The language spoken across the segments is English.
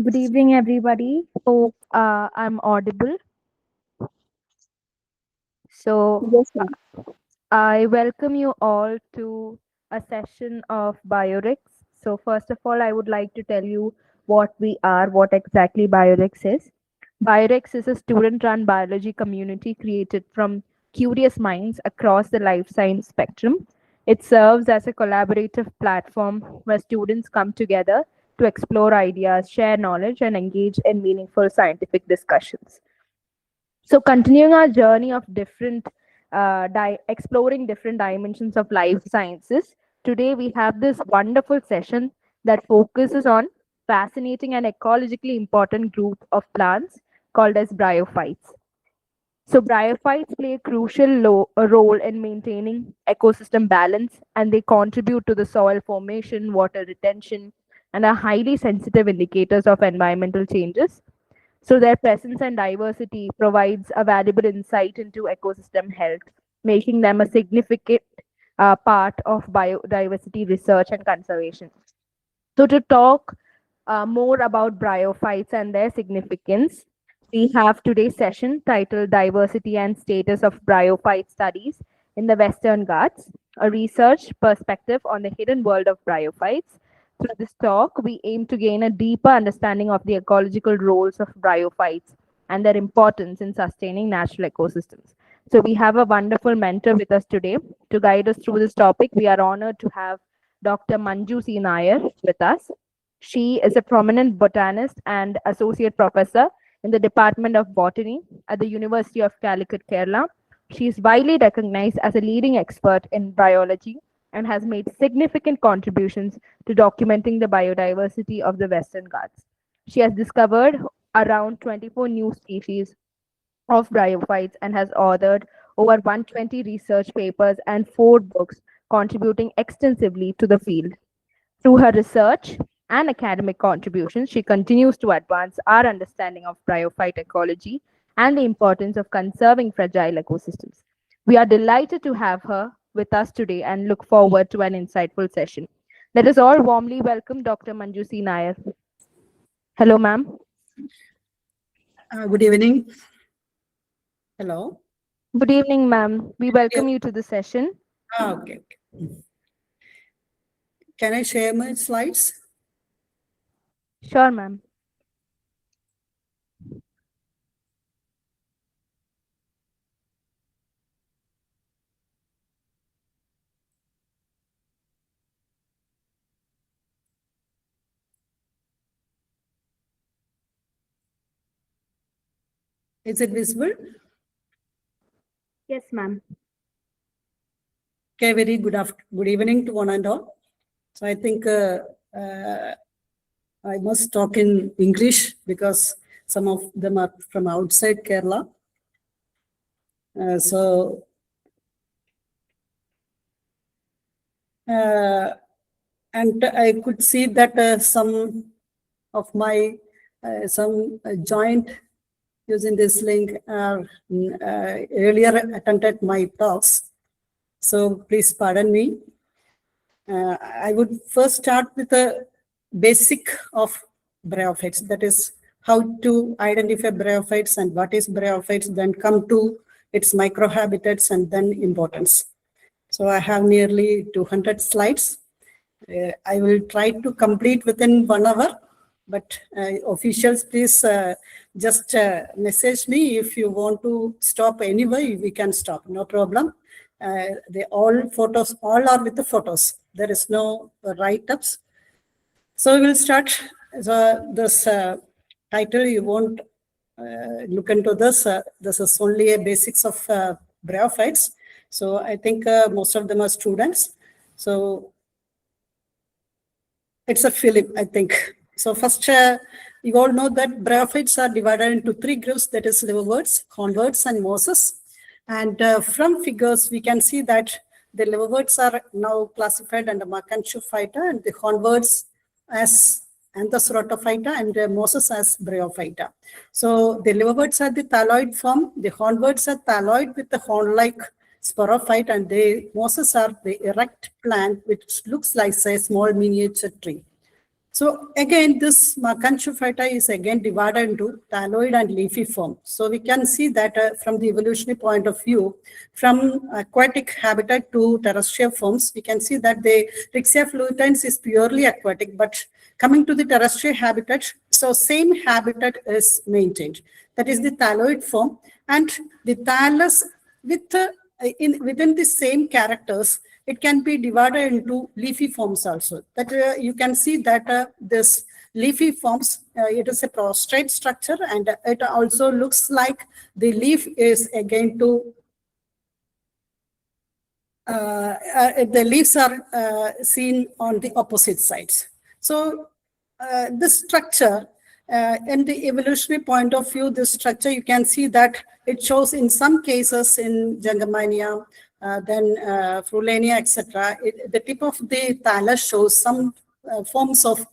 Good evening, everybody. Hope I'm audible. So, Yes, ma'am. I welcome you all to a session of Biorix. So, first of all, I would like to tell you what we are, what exactly Biorix is. Biorix is a student run biology community created from curious minds across the life science spectrum. It serves as a collaborative platform where students come together to explore ideas, share knowledge, and engage in meaningful scientific discussions. So, continuing our journey of exploring different dimensions of life sciences, today we have this wonderful session that focuses on fascinating and ecologically important group of plants called as bryophytes. So, bryophytes play a crucial role in maintaining ecosystem balance, and they contribute to the soil formation, water retention, and are highly sensitive indicators of environmental changes. So their presence and diversity provides a valuable insight into ecosystem health, making them a significant part of biodiversity research and conservation. So to talk more about bryophytes and their significance, we have today's session titled Diversity and Status of Bryophyte Studies in the Western Ghats, a research perspective on the hidden world of bryophytes. Through this talk, we aim to gain a deeper understanding of the ecological roles of bryophytes and their importance in sustaining natural ecosystems. So, we have a wonderful mentor with us today to guide us through this topic. We are honored to have Dr. Manju C Nair with us. She is a prominent botanist and associate professor in the Department of Botany at the University of Calicut, Kerala. She is widely recognized as a leading expert in biology and has made significant contributions to documenting the biodiversity of the Western Ghats. She has discovered around 24 new species of bryophytes and has authored over 120 research papers and 4 books, contributing extensively to the field. Through her research and academic contributions, she continues to advance our understanding of bryophyte ecology and the importance of conserving fragile ecosystems. We are delighted to have her with us today and look forward to an insightful session. Let us all warmly welcome Dr. Manju C Nair. Hello, ma'am. Good evening. Hello. Good evening, ma'am. We Yes. welcome you to the session. Okay. Can I share my slides? Sure, ma'am. Is it visible? Yes, ma'am. Okay. Very good evening to one and all. So I think uh, I must talk in English because some of them are from outside Kerala. So and I could see that some of my some joint using this link earlier attended my talks. So please pardon me. I would first start with the basic of bryophytes, that is how to identify bryophytes and what is bryophytes, then come to its microhabitats and then importance. So I have nearly 200 slides. I will try to complete within 1 hour, but officials, please just message me if you want to stop anyway. We can stop, no problem. They all photos, all are with the photos. There is no write-ups. So we will start. So this title, you won't look into this. This is only a basics of bryophytes. So I think most of them are students. So it's a film, I think. So first, you all know that bryophytes are divided into 3 groups, that is liverworts, hornworts, and mosses. And from figures, we can see that the liverworts are now classified under Macrantophyta and the hornworts as Anthocerotophyta and mosses as Bryophyta. So the liverworts are the thalloid form, the hornworts are thalloid with the horn-like sporophyte, and the mosses are the erect plant which looks like a small miniature tree. So again, this Manju is again divided into thalloid and leafy form. So we can see that from the evolutionary point of view, from aquatic habitat to terrestrial forms, we can see that the Rixia fluitans is purely aquatic, but coming to the terrestrial habitat, so same habitat is maintained. That is the thalloid form, and the thallus with within the same characters, it can be divided into leafy forms also. That you can see that this leafy forms, it is a prostrate structure, and it also looks like the leaf is again to the leaves are seen on the opposite sides. So this structure, in the evolutionary point of view, this structure, you can see that it shows in some cases in Jangamania, then Frulania, etc. The tip of the thallus shows some forms of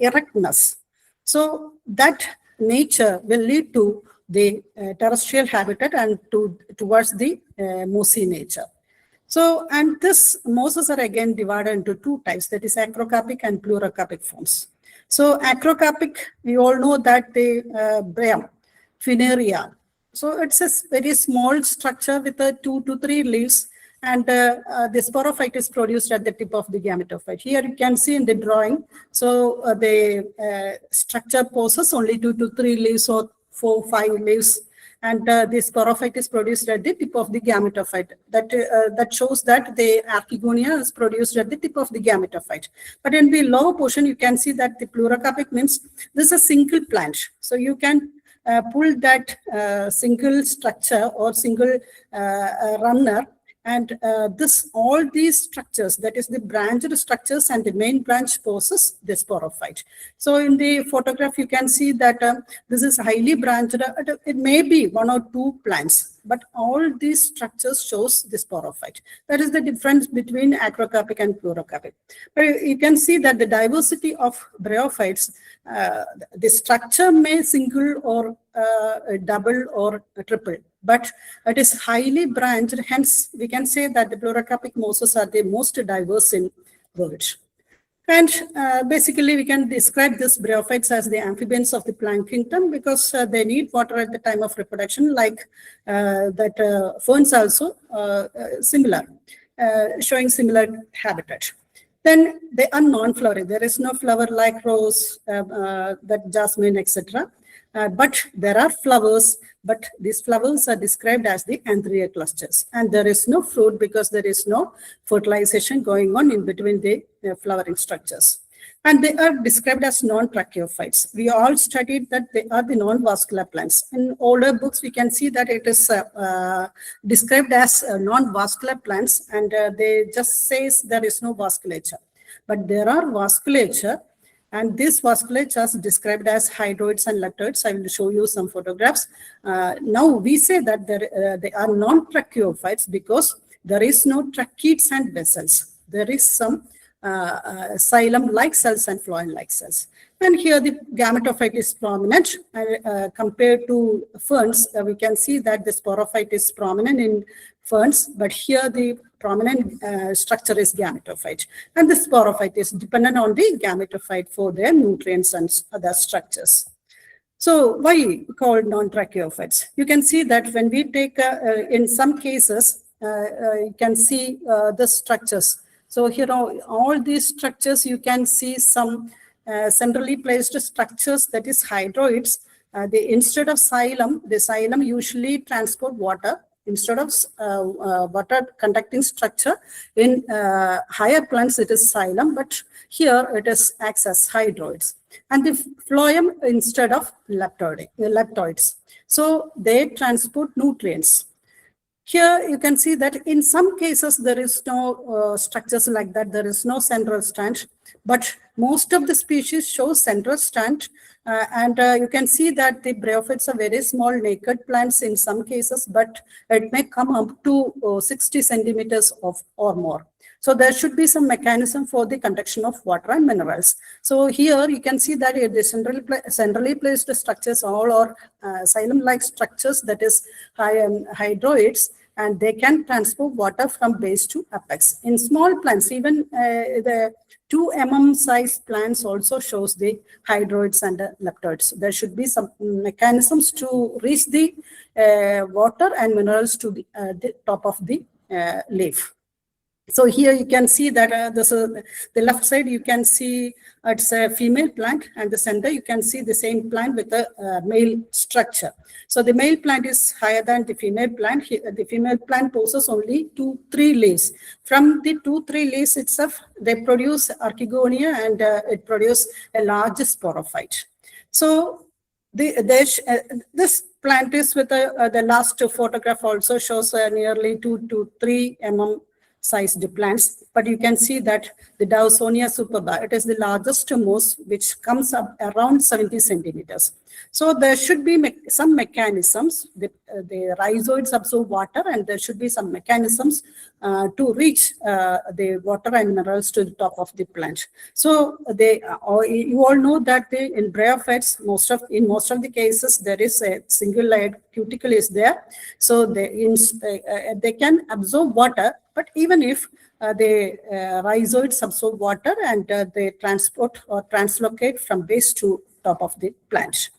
erectness. So that nature will lead to the terrestrial habitat and towards the mossy nature. So, and this mosses are again divided into two types, that is acrocarpic and pleurocarpic forms. So acrocarpic, we all know that the Bryum, Fineria. So it's a very small structure with 2 to 3 leaves, and the sporophyte is produced at the tip of the gametophyte. Here you can see in the drawing, so the structure possesses only 2 to 3 leaves or 4, 5 leaves, and the sporophyte is produced at the tip of the gametophyte. That shows that the archegonia is produced at the tip of the gametophyte. But in the lower portion, you can see that the pleurocarpic means this is a single plant. So you can pull that single structure or single runner, and all these structures, that is the branched structures and the main branch possess the sporophyte. So in the photograph, you can see that this is highly branched. It may be 1 or 2 plants, but all these structures shows the sporophyte. That is the difference between acrocarpic and pleurocarpic. But you can see that the diversity of bryophytes, the structure may single or double or triple, but it is highly branched. Hence, we can say that the pleurocarpic mosses are the most diverse in world. And basically, we can describe these bryophytes as the amphibians of the plant kingdom, because they need water at the time of reproduction, like that ferns also similar, showing similar habitat. Then they are non-flowering. There is no flower like rose, that jasmine, etc. But there are flowers, but these flowers are described as the antherial clusters. And there is no fruit because there is no fertilization going on in between the flowering structures. And they are described as non-tracheophytes. We all studied that they are the non-vascular plants. In older books, we can see that it is described as non-vascular plants, and they just says there is no vasculature. But there are vasculature, and this vasculature is described as hydroids and leptoids. I will show you some photographs. Now we say that they are non-tracheophytes because there is no tracheids and vessels. There is some xylem-like cells and phloem-like cells. And here the gametophyte is prominent. Compared to ferns, we can see that the sporophyte is prominent in ferns, but here the prominent structure is gametophyte. And the sporophyte is dependent on the gametophyte for their nutrients and other structures. So why called non-tracheophytes? You can see that when we take, in some cases, you can see the structures. So here all these structures, you can see some centrally placed structures, that is hydroids. Instead of xylem, the xylem usually transport water instead of water conducting structure. In higher plants, it is xylem, but here it is acts as hydroids. And the phloem instead of leptoids. So they transport nutrients. Here you can see that in some cases there is no structures like that. There is no central stand, but most of the species show central stand. And you can see that the bryophytes are very small naked plants in some cases, but it may come up to 60 centimeters or more. So there should be some mechanism for the conduction of water and minerals. So here you can see that the centrally placed structures all are xylem-like structures, that is hydroids, and they can transport water from base to apex. In small plants, even the 2 mm size plants also shows the hydroids and leptoids. There should be some mechanisms to reach the water and minerals to the top of the leaf. So here you can see that this is the left side, you can see it's a female plant, and the center you can see the same plant with a male structure. So the male plant is higher than the female plant. The female plant possesses only 2-3 leaves. From the 2-3 leaves itself, they produce archegonia, and it produces a large sporophyte. So this plant is with the last photograph also shows nearly 2 to 3 mm sized plants, but you can see that the Dawsonia superba, it is the largest moss, which comes up around 70 centimeters. So there should be some mechanisms. The rhizoids absorb water, and there should be some mechanisms to reach the water and minerals to the top of the plant. So you all know that in bryophytes, in most of the cases, there is a single layered cuticle is there. So they can absorb water, but even if the rhizoids absorb water, and they transport or translocate from base to top of the plant.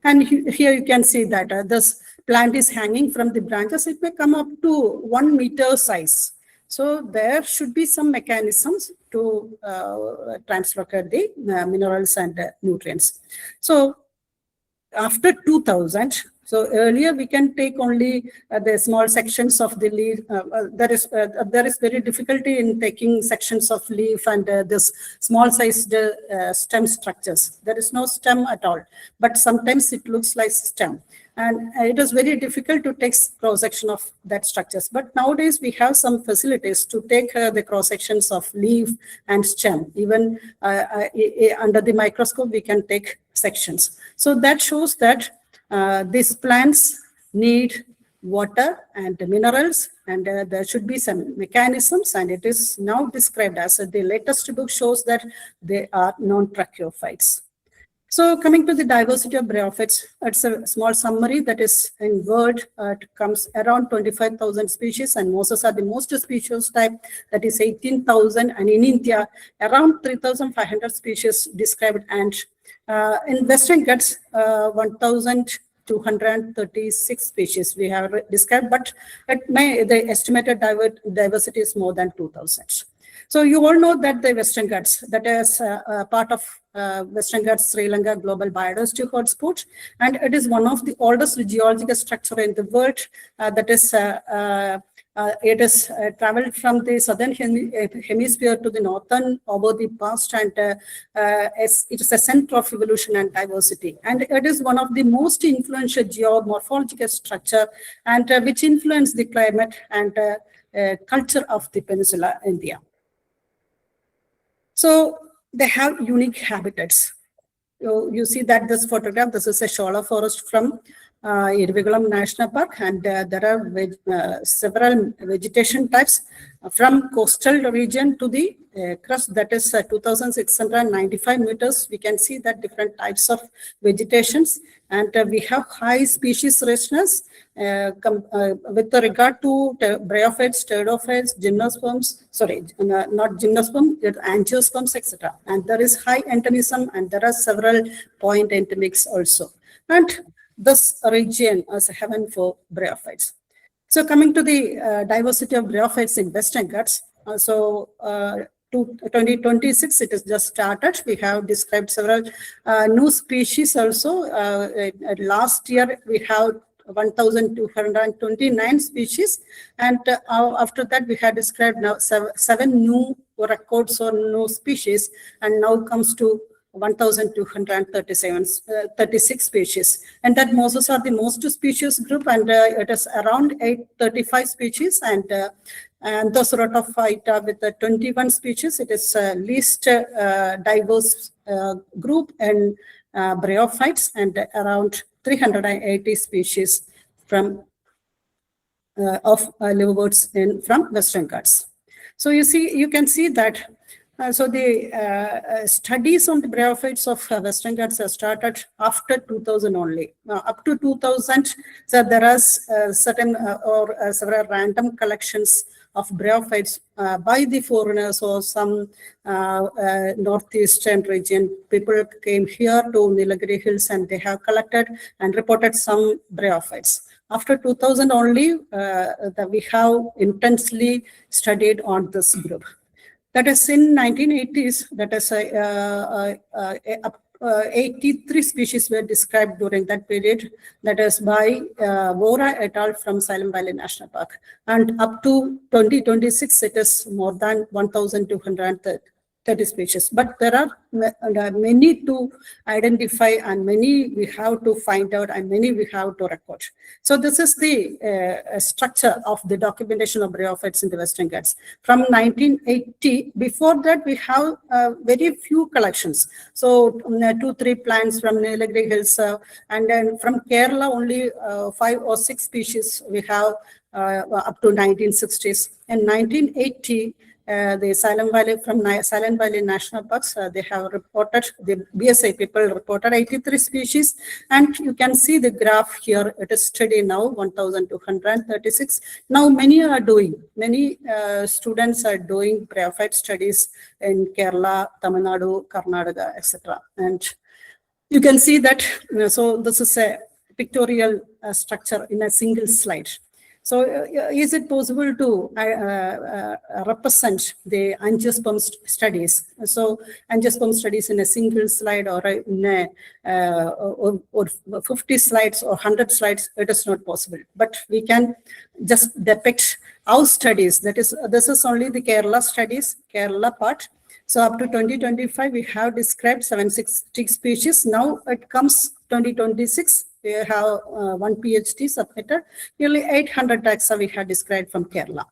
And here you can see that this plant is hanging from the branches. It may come up to 1 meter size. So there should be some mechanisms to translocate the minerals and nutrients. So after 2000, so earlier we can take only the small sections of the leaf. There is very difficulty in taking sections of leaf and this small sized stem structures. There is no stem at all, but sometimes it looks like stem. And it is very difficult to take cross-section of that structures. But nowadays we have some facilities to take the cross-sections of leaf and stem. Even under the microscope, we can take sections. So that shows that these plants need water and minerals, and there should be some mechanisms, and it is now described as the latest book shows that they are non-tracheophytes. So coming to the diversity of bryophytes, it's a small summary that is in world. It comes around 25,000 species, and mosses are the most species type, that is 18,000, and in India around 3,500 species described, and in Western Ghats 1,236 species we have described, but the estimated diversity is more than 2,000. So you all know that the Western Ghats, that is part of Western Ghats, Sri Lanka Global Biodiversity Hotspot, and it is one of the oldest geological structure in the world. It is traveled from the southern hemisphere to the northern over the past, and it is a center of evolution and diversity. And it is one of the most influential geomorphological structure, and which influence the climate and culture of the peninsula India. So they have unique habitats. You see that this photograph, this is a shola forest from Irvigalam National Park, and there are several vegetation types from coastal region to the crust, that is 2,695 meters. We can see that different types of vegetations, and we have high species richness with regard to bryophytes, pteridophytes, gymnosperms, sorry, not gymnosperm, angiosperms, etc. And there is high endemism, and there are several point endemics also. And this region is a heaven for bryophytes. So coming to the diversity of bryophytes in Western Ghats, to 2026, it is just started. We have described several new species also. Last year, we have 1,229 species, and after that we had described now seven new records or new species, and now comes to 1,236 species, and that mosses are the most species group, and it is around 835 species, and those Rotophyta with 21 species. It is least diverse group in bryophytes, and around 380 species from of liverworts from Western Ghats. So you can see that. So the studies on the bryophytes of Western Ghats have started after 2000 only. Up to 2000, so there are certain or several random collections of bryophytes by the foreigners or some northeastern region. People came here to Nilagiri Hills and they have collected and reported some bryophytes. After 2000 only, we have intensely studied on this group. That is in 1980s, that is 83 species were described during that period. That is by Vora et al. From Silent Valley National Park. And up to 2026, it is more than 1,230 species. But there are many to identify and many we have to find out and many we have to record. So this is the structure of the documentation of bryophytes in the Western Ghats. From 1980, before that we have very few collections. So 2-3 plants from Nilagiri Hills and then from Kerala only 5 or 6 species we have up to 1960s. In 1980, the Silent Valley from Silent Valley National Parks, they have reported, the BSI people reported 83 species. And you can see the graph here, it is steady now, 1,236. Now many are doing, many students are doing bryophyte studies in Kerala, Tamil Nadu, Karnataka, etc. And you can see that, so this is a pictorial structure in a single slide. So is it possible to represent the angiosperm studies? So angiosperm studies in a single slide or in a, or 50 slides or 100 slides, it is not possible. But we can just depict our studies. That is, this is only the Kerala studies, Kerala part. So up to 2025, we have described 760 species. Now it comes 2026. We have one PhD submitted, nearly 800 taxa we have described from Kerala.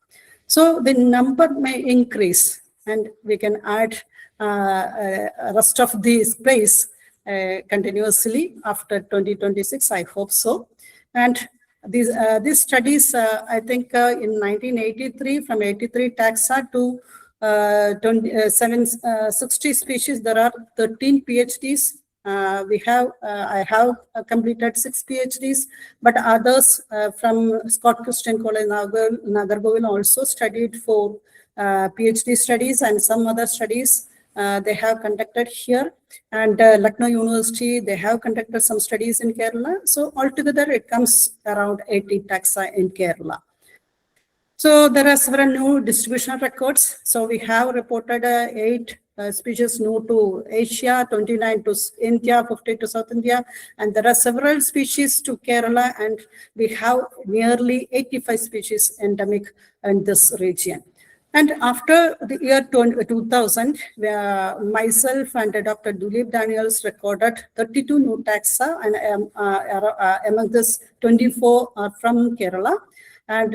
So the number may increase and we can add rest of the space continuously after 2026, I hope so. And these studies, I think in 1983, from 83 taxa to 760 species, there are 13 PhDs. I have completed 6 PhDs, but others from Scott Christian College, Nagargovil also studied for PhD studies, and some other studies they have conducted here. And Lucknow University, they have conducted some studies in Kerala. So altogether, it comes around 80 taxa in Kerala. So there are several new distribution records. So we have reported 8 species new to Asia, 29 to India, 50 to South India, and there are several species to Kerala, and we have nearly 85 species endemic in this region. And after the year 2000, myself and Dr. Dulip Daniels recorded 32 new taxa, and among this 24 are from Kerala. And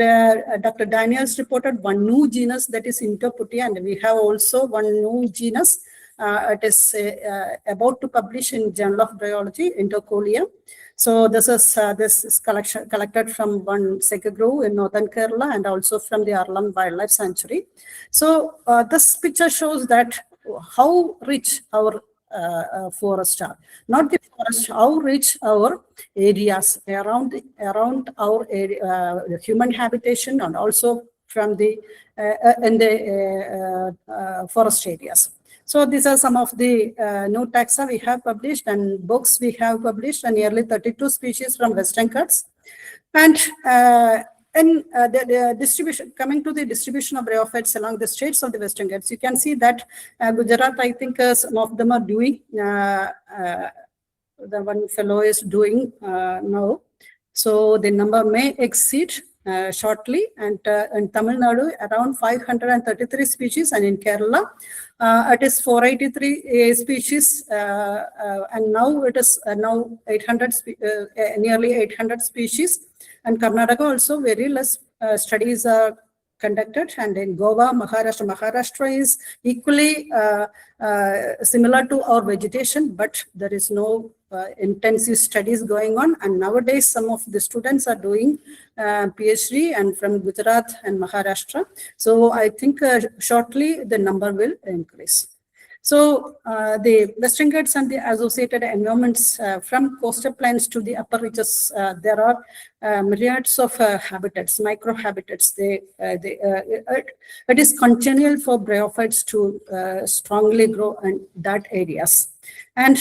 Dr. Daniels reported 1 new genus, that is Interputia, and we have also 1 new genus. It is about to publish in Journal of Bryology, Intercolia. So this is collected from one Sega Grove in northern Kerala and also from the Arlam Wildlife Sanctuary. So this picture shows that how rich our forest are. Not the forest, how rich our areas around our area, human habitation, and also from the in the forest areas. So these are some of the new taxa we have published and books we have published, and nearly 32 species from Western Ghats. And the distribution, coming to the distribution of bryophytes along the states of the Western Ghats, you can see that Gujarat, I think some of them are doing, the one fellow is doing now. So the number may exceed shortly, and in Tamil Nadu around 533 species, and in Kerala it is 483 species, and now it is now 800 nearly 800 species. And Karnataka also very less studies are conducted, and in Goa, Maharashtra is equally similar to our vegetation, but there is no intensive studies going on. And nowadays some of the students are doing PhD and from Gujarat and Maharashtra. So I think shortly the number will increase. So the Western Ghats and the associated environments from coastal plains to the upper reaches, there are myriads of habitats, microhabitats. It is congenial for bryophytes to strongly grow in that areas. And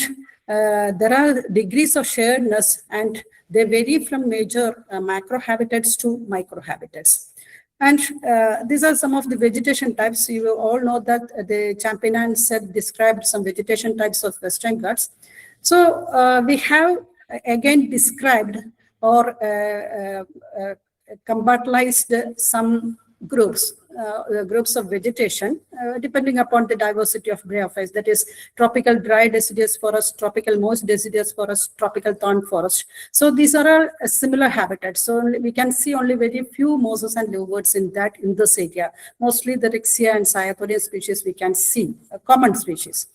there are degrees of sharedness, and they vary from major macrohabitats to microhabitats. And these are some of the vegetation types. You all know that the Champion said described some vegetation types of Western Ghats. So we have again described or compartmentalized some groups of vegetation depending upon the diversity of bryophytes, that is tropical dry deciduous forest, tropical moist deciduous forest, tropical thorn forest. So these are all similar habitats. So we can see only very few mosses and liverworts in this area. Mostly the Rixia and Cyathoria species we can see, common species.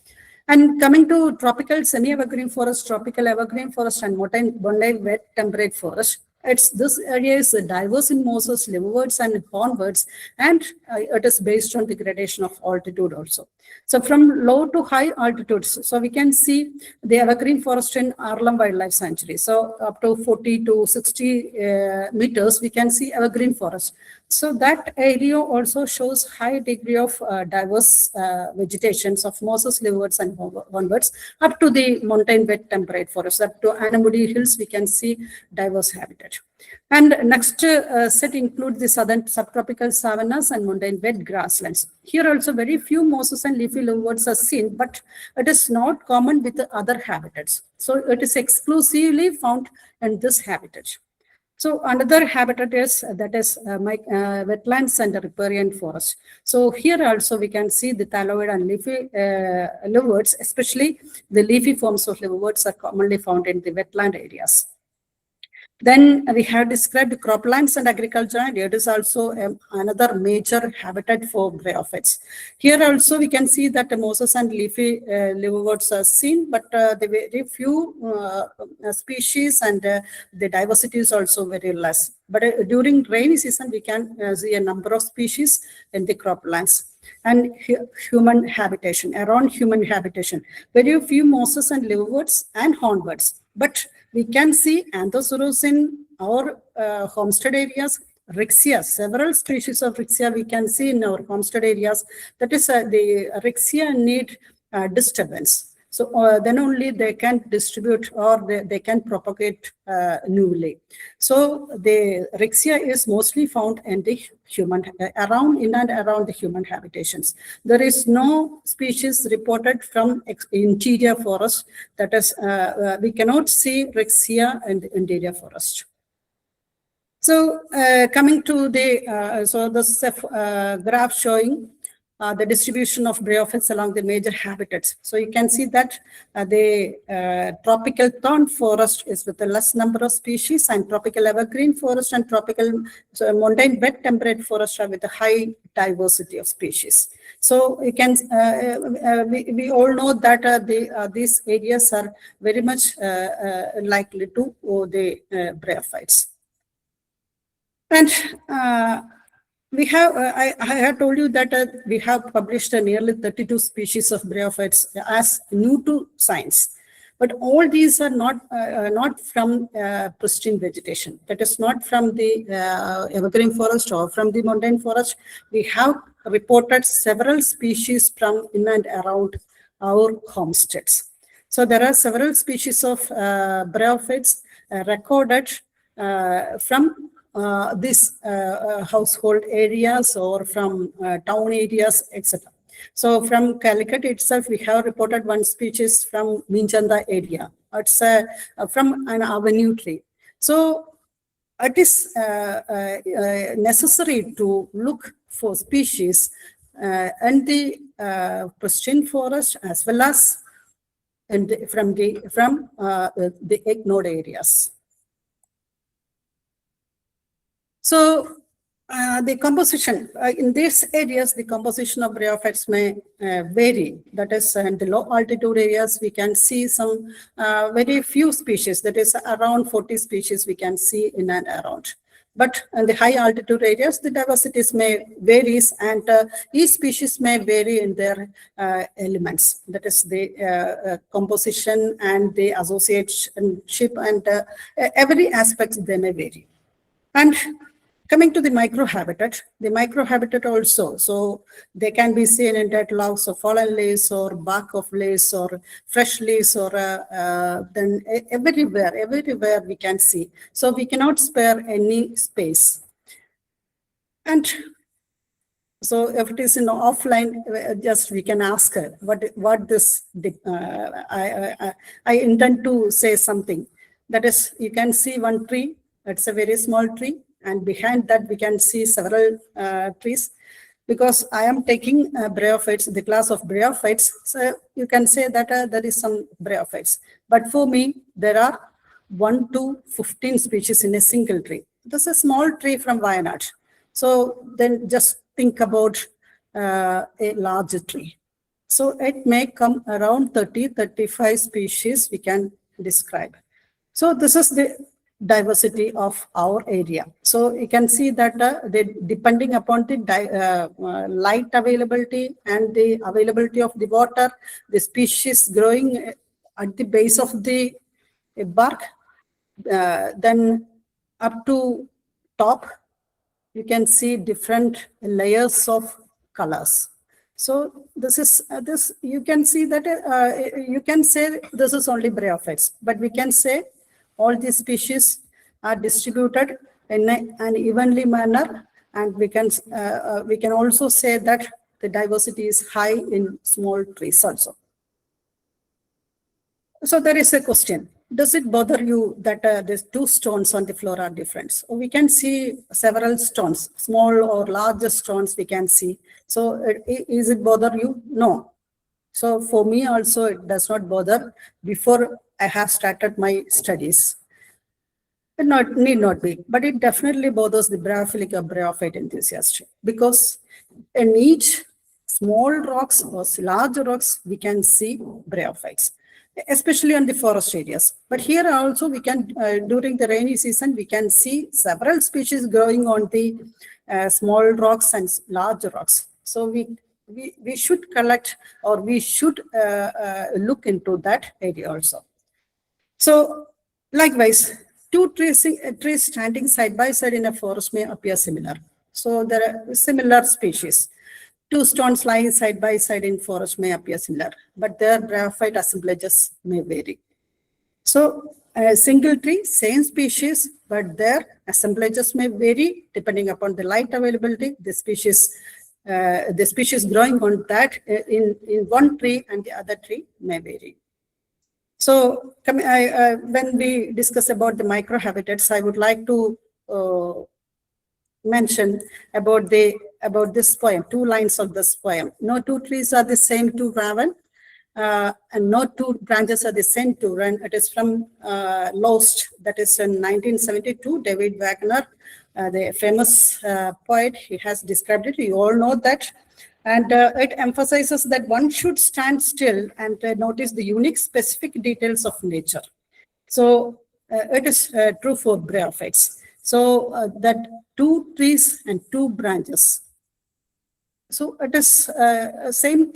And coming to tropical semi-evergreen forest, tropical evergreen forest, and montane wet temperate forest, this area is diverse in mosses, liverworts, and hornworts, and it is based on the gradation of altitude also. So from low to high altitudes, so we can see the evergreen forest in Arlam Wildlife Sanctuary. So up to 40 to 60 meters, we can see evergreen forest. So that area also shows high degree of diverse vegetations of mosses, liverworts, and hornworts. Up to the mountain wet temperate forest, up to Anamudi Hills, we can see diverse habitat. And next set includes the southern subtropical savannas and mountain wet grasslands. Here also very few mosses and leafy liverworts are seen, but it is not common with the other habitats. So it is exclusively found in this habitat. So another habitat is wetlands and riparian forest. So here also we can see the thalloid and leafy liverworts, especially the leafy forms of liverworts are commonly found in the wetland areas. Then we have described croplands and agriculture, and it is also another major habitat for bryophytes. Here also we can see that the mosses and leafy liverworts are seen, but the very few species, and the diversity is also very less. But during rainy season, we can see a number of species in the croplands. And human habitation, around human habitation, very few mosses and liverworts and hornworts. But we can see anthosaurus in our homestead areas, Rixia, several species of Rixia we can see in our homestead areas. That is, the Rixia need disturbance. So then only they can distribute, or they can propagate newly. So the Rixia is mostly found in the human, in and around the human habitations. There is no species reported from interior forest. That is, we cannot see Rixia in the interior forest. So coming to the, so this is a graph showing the distribution of bryophytes along the major habitats. So you can see that the tropical thorn forest is with a less number of species, and tropical evergreen forest and tropical montane wet temperate forest are with a high diversity of species. So you can, we all know that these areas are very much likely to the bryophytes. And we have, I had told you that we have published nearly 32 species of bryophytes as new to science. But all these are not from pristine vegetation. That is not from the evergreen forest or from the montane forest. We have reported several species from in and around our homesteads. So there are several species of bryophytes recorded from these household areas or from town areas, etc. So from Calicut itself, we have reported one species from Minchanda area. It's from an avenue tree. So it is necessary to look for species in the pristine forest as well as from the egg node areas. So the composition in these areas, the composition of bryophytes may vary. That is, in the low altitude areas, we can see some very few species. That is, around 40 species we can see in and around. But in the high altitude areas, the diversities may varies, and each species may vary in their elements. That is the composition and the associationship, and every aspect they may vary. And coming to the microhabitat also, so they can be seen in dead logs or fallen leaves or bark of leaves or fresh leaves, or then everywhere we can see. So we cannot spare any space. And so if it is in offline, just we can ask her what this. I intend to say something. That is, you can see one tree. It's a very small tree, and behind that we can see several trees. Because I am taking bryophytes, the class of bryophytes, so you can say that there is some bryophytes. But for me, there are 1 to 15 species in a single tree. This is a small tree from Wayanad. So then just think about a large tree. So it may come around 30-35 species we can describe. So this is the diversity of our area. So you can see that depending upon the light availability and the availability of the water, the species growing at the base of the bark, then up to top, you can see different layers of colors. So this is this. You can see that you can say this is only bryophytes, but we can say all these species are distributed in an evenly manner, and we can also say that the diversity is high in small trees also. So there is a question. Does it bother you that these two stones on the floor are different? So we can see several stones, small or larger stones we can see. So is it bother you? No. So for me also, it does not bother before I have started my studies. It need not be, but it definitely bothers the bryophilic or bryophyte enthusiast, because in each small rocks or large rocks, we can see bryophytes, especially on the forest areas. But here also we can, during the rainy season, we can see several species growing on the small rocks and large rocks. So we should collect, or we should look into that area also. So likewise, two trees standing side by side in a forest may appear similar. So there are similar species. Two stones lying side by side in forest may appear similar, but their bryophyte assemblages may vary. So a single tree, same species, but their assemblages may vary depending upon the light availability, the species growing on that in one tree, and the other tree may vary. So when we discuss about the microhabitats, I would like to mention about this poem, 2 lines of this poem. No two trees are the same to raven, and no two branches are the same to run. It is from Lost, that is in 1972, David Wagner, the famous poet. He has described it. You all know that. And it emphasizes that one should stand still and notice the unique specific details of nature. So it is true for bryophytes. So that 2 trees and 2 branches. So it is same,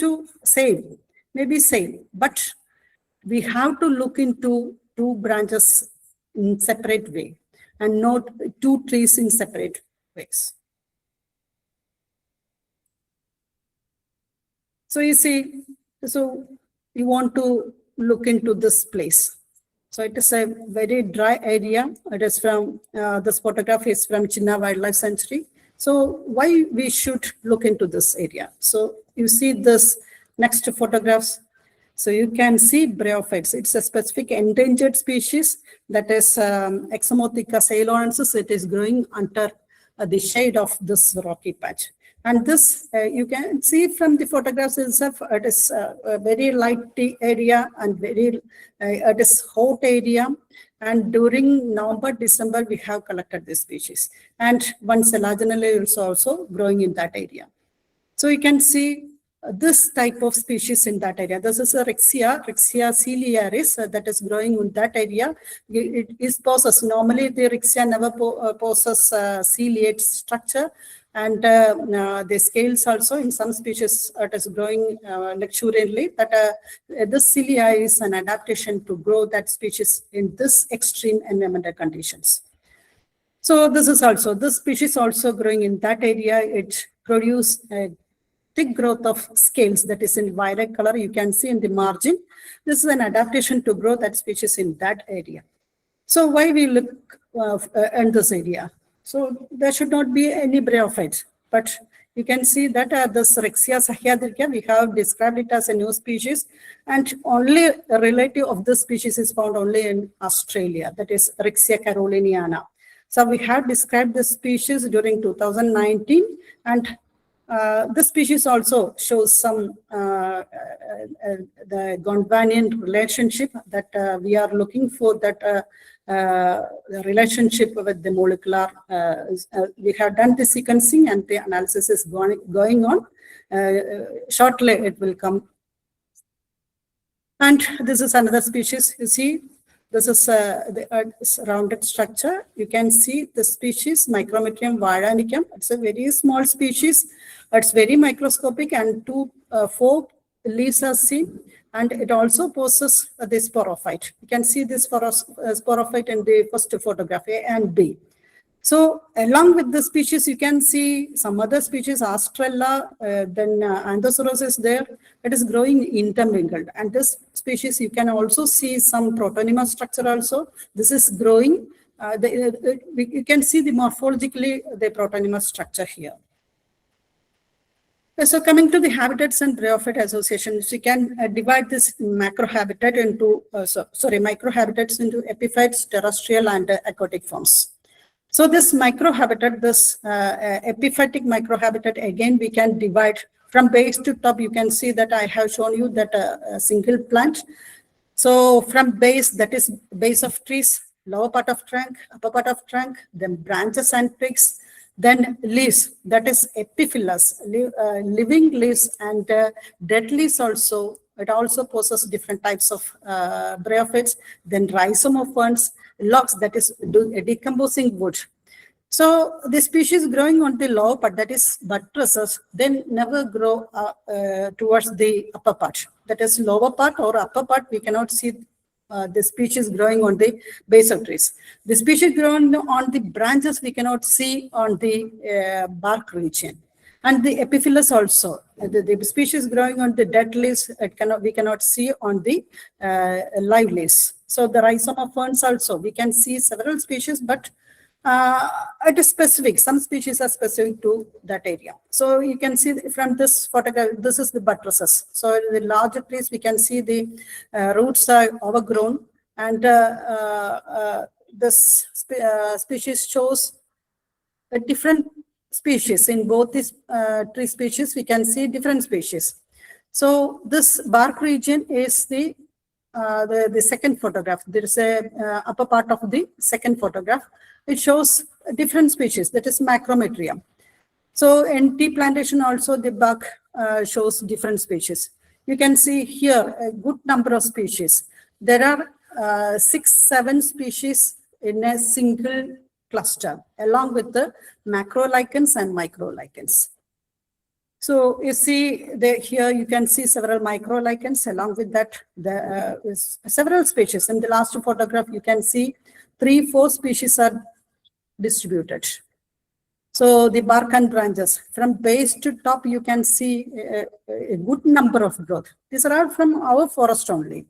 maybe same, but we have to look into 2 branches in separate way and not 2 trees in separate ways. So you see, so you want to look into this place. So it is a very dry area. It is from, this photograph is from Chinna Wildlife Sanctuary. So why we should look into this area? So you see this next photographs. So you can see bryophytes. It's a specific endangered species, that is Exomotheca ceylonensis. It is growing under the shade of this rocky patch. And this, you can see from the photographs itself, it is a very light area and very, it is hot area. And during November, December, we have collected this species. And one selaginella is also growing in that area. So you can see this type of species in that area. This is a Rixia ciliaris that is growing in that area. It is possessed. Normally, the Rixia never possess ciliate structure. And the scales also in some species it is growing luxuriantly. But this cilia is an adaptation to grow that species in this extreme environmental conditions. So this species also growing in that area. It produces a thick growth of scales that is in violet color. You can see in the margin. This is an adaptation to grow that species in that area. So why we look in this area? So there should not be any bryophytes, but you can see that this Rixia sahyadrica, we have described it as a new species, and only a relative of this species is found only in Australia, that is Rixia caroliniana. So we have described this species during 2019, and this species also shows some the Gondwanian relationship that we are looking for, that the relationship with the molecular. We have done the sequencing and the analysis is going on. Shortly it will come. And this is another species. You see, this is the rounded structure. You can see the species Micrometrium varanicum. It's a very small species. It's very microscopic, and four leaves are seen. And it also possesses the sporophyte. You can see this sporophyte in the first photograph, A and B. So along with the species, you can see some other species, Astrella, then Anthosaurus is there. It is growing intermingled. And this species, you can also see some protonema structure also. This is growing. You can see the morphologically the protonema structure here. So coming to the habitats and bryophyte associations, we can divide this microhabitat into microhabitats into epiphytes, terrestrial, and aquatic forms. So this microhabitat, this epiphytic microhabitat, again we can divide from base to top. You can see that I have shown you that a single plant. So from base, that is base of trees, lower part of trunk, upper part of trunk, then branches and twigs. Then leaves, that is epiphyllous, living leaves, and dead leaves also. It also possesses different types of bryophytes. Then rhizome of ferns, logs, that is decomposing wood. So the species growing on the lower part, that is buttresses, then never grow towards the upper part. That is lower part or upper part, we cannot see the species growing on the base of trees. The species growing on the branches, we cannot see on the bark region. And the epiphyllus also, the species growing on the dead leaves, we cannot see on the live leaves. So the rhizome of ferns also, we can see several species, but it is specific. Some species are specific to that area. So you can see from this photograph, this is the buttresses. So in the larger trees, we can see the roots are overgrown, and this species shows a different species. In both these tree species, we can see different species. So this bark region is the second photograph. There is a upper part of the second photograph. It shows different species, that is Macrometrium. So in tea plantation also, the bark shows different species. You can see here a good number of species. There are 6-7 species in a single cluster, along with the macrolichens and microlichens. So you see here you can see several microlichens. Along with that, there is several species. In the last photograph, you can see 3-4 species are distributed. So the bark and branches, from base to top, you can see a good number of growth. These are all from our forest only.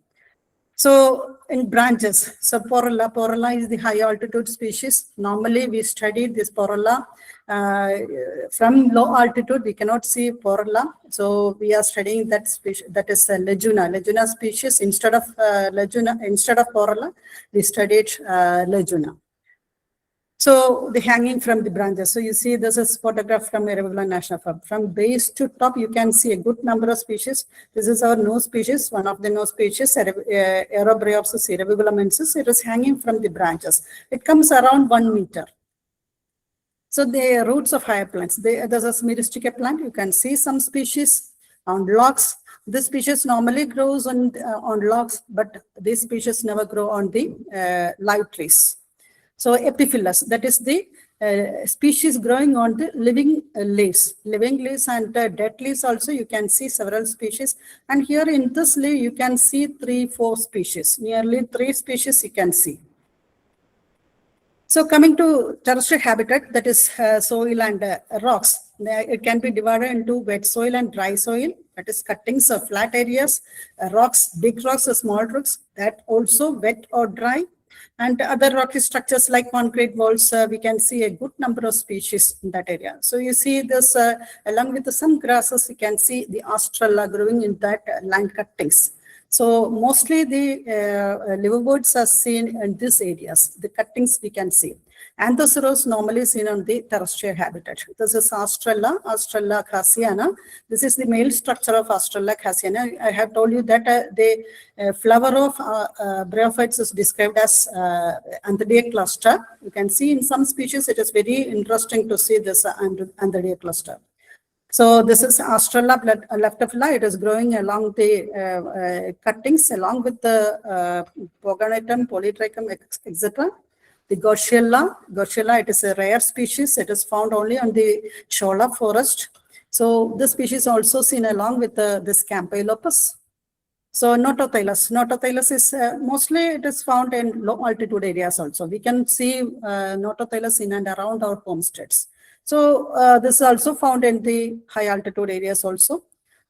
So in branches, so Porella is the high altitude species. Normally we studied this Porella. From low altitude, we cannot see Porella. So we are studying that species, that is Leguna species. Instead of Porella, we studied Leguna. So the hanging from the branches. So you see this is photograph from Irregular National Park. From base to top, you can see a good number of species. This is our nose species, one of the nose species, Aerobryopsis irregulamensis. It is hanging from the branches. It comes around 1 meter. So the roots of higher plants. There's a Myristica plant. You can see some species. on logs. This species normally grows on logs, but this species never grow on the live trees. So epiphyllus, that is the species growing on the living leaves. Living leaves and dead leaves also you can see several species. And here in this leaf you can see 3-4 species, nearly 3 species you can see. So coming to terrestrial habitat, that is soil and rocks. It can be divided into wet soil and dry soil. That is cuttings of flat areas, rocks, big rocks or small rocks, that also wet or dry. And other rocky structures like concrete walls, we can see a good number of species in that area. So you see this, along with some grasses, you can see the Astrella growing in that land cuttings. So mostly the liverbirds are seen in these areas, the cuttings we can see. Anthoceros normally seen on the terrestrial habitat. This is Astrella khasiana. This is the male structure of Astrella khasiana. I have told you that the flower of Bryophytes is described as Anthidea cluster. You can see in some species it is very interesting to see this Anthidea cluster. So this is Astrella leftophylla. It is growing along the cuttings along with the Pogonatum, Polytrichum, etc. The Gauchella, it is a rare species. It is found only on the Shola forest. So this species also seen along with this Campylopus. So Notothyllus is mostly it is found in low altitude areas also. We can see Notothyllus in and around our homesteads. So this is also found in the high altitude areas also.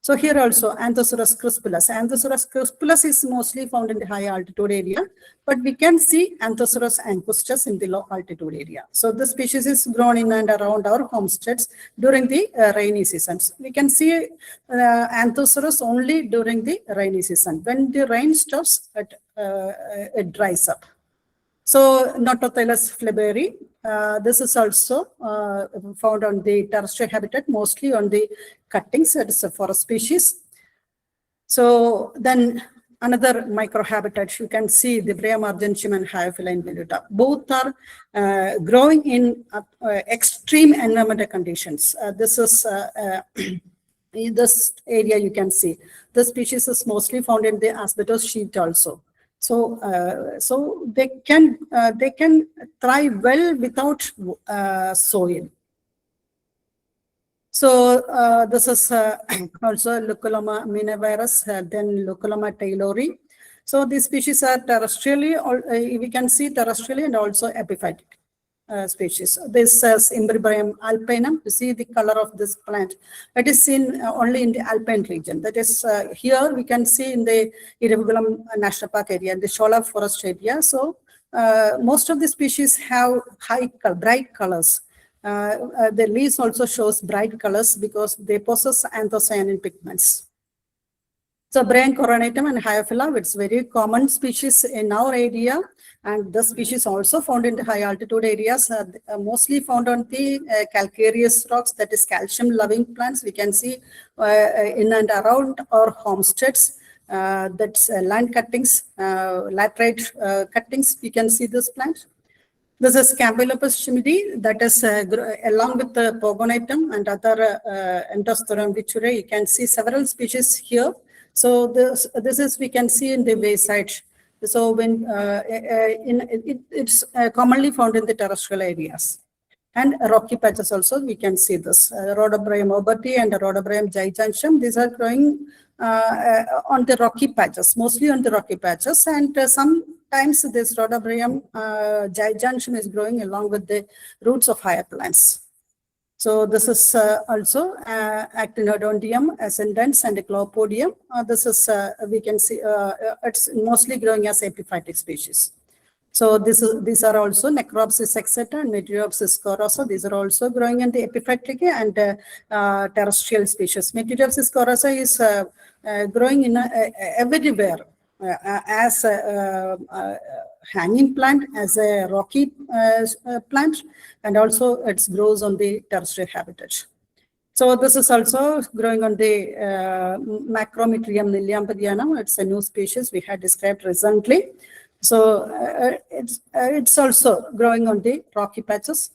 So here also Anthoceros crispillus. Anthoceros crispillus is mostly found in the high altitude area, but we can see Anthoceros angustus in the low altitude area. So this species is grown in and around our homesteads during the rainy seasons. We can see Anthoceros only during the rainy season. When the rain stops, it dries up. So Notothyllus fleberi, this is also found on the terrestrial habitat, mostly on the cuttings. It is a forest species. So then another microhabitat, you can see the Bryomardentium and Hyophila veluta. Both are growing in extreme environmental conditions. This is in this area you can see. The species is mostly found in the asbestos sheet also. So, so they can thrive well without soil. So this is also Luculoma minivirus, then Luculoma taylori. So these species are terrestrially, we can see terrestrially and also epiphytic species. This is Imbrium alpinum. You see the color of this plant. It is seen only in the alpine region. That is here we can see in the Irregulam National Park area, in the Shola forest area. So most of the species have bright colors. The leaves also shows bright colors because they possess anthocyanin pigments. So Bryon coronatum and Hyophila, it's very common species in our area, and the species also found in the high altitude areas, mostly found on the calcareous rocks, that is calcium loving plants. We can see in and around our homesteads, that's land cuttings, laterite cuttings, we can see this plant. This is Campylopus chimidi, that is along with the Pogonatum and other Endostherum viturae. You can see several species here. So this is we can see in the wayside. So when it's commonly found in the terrestrial areas. And rocky patches also we can see this. Rhodobryum oberti and Rhodobryum giganteum, these are growing on the rocky patches, mostly on the rocky patches. And sometimes this Rhodobryum giganteum is growing along with the roots of higher plants. So this is also Actinodontium ascendens and Clopodium. This is, we can see, it's mostly growing as epiphytic species. So these are also Necropsis etc. and Meteoropsis corosa. These are also growing in the epiphytic and terrestrial species. Meteoropsis corosa is growing in everywhere as hanging plant, as a rocky plant, and also it grows on the terrestrial habitat. So this is also growing on the Macrometrium niliampadianum. It's a new species we had described recently. So it's also growing on the rocky patches.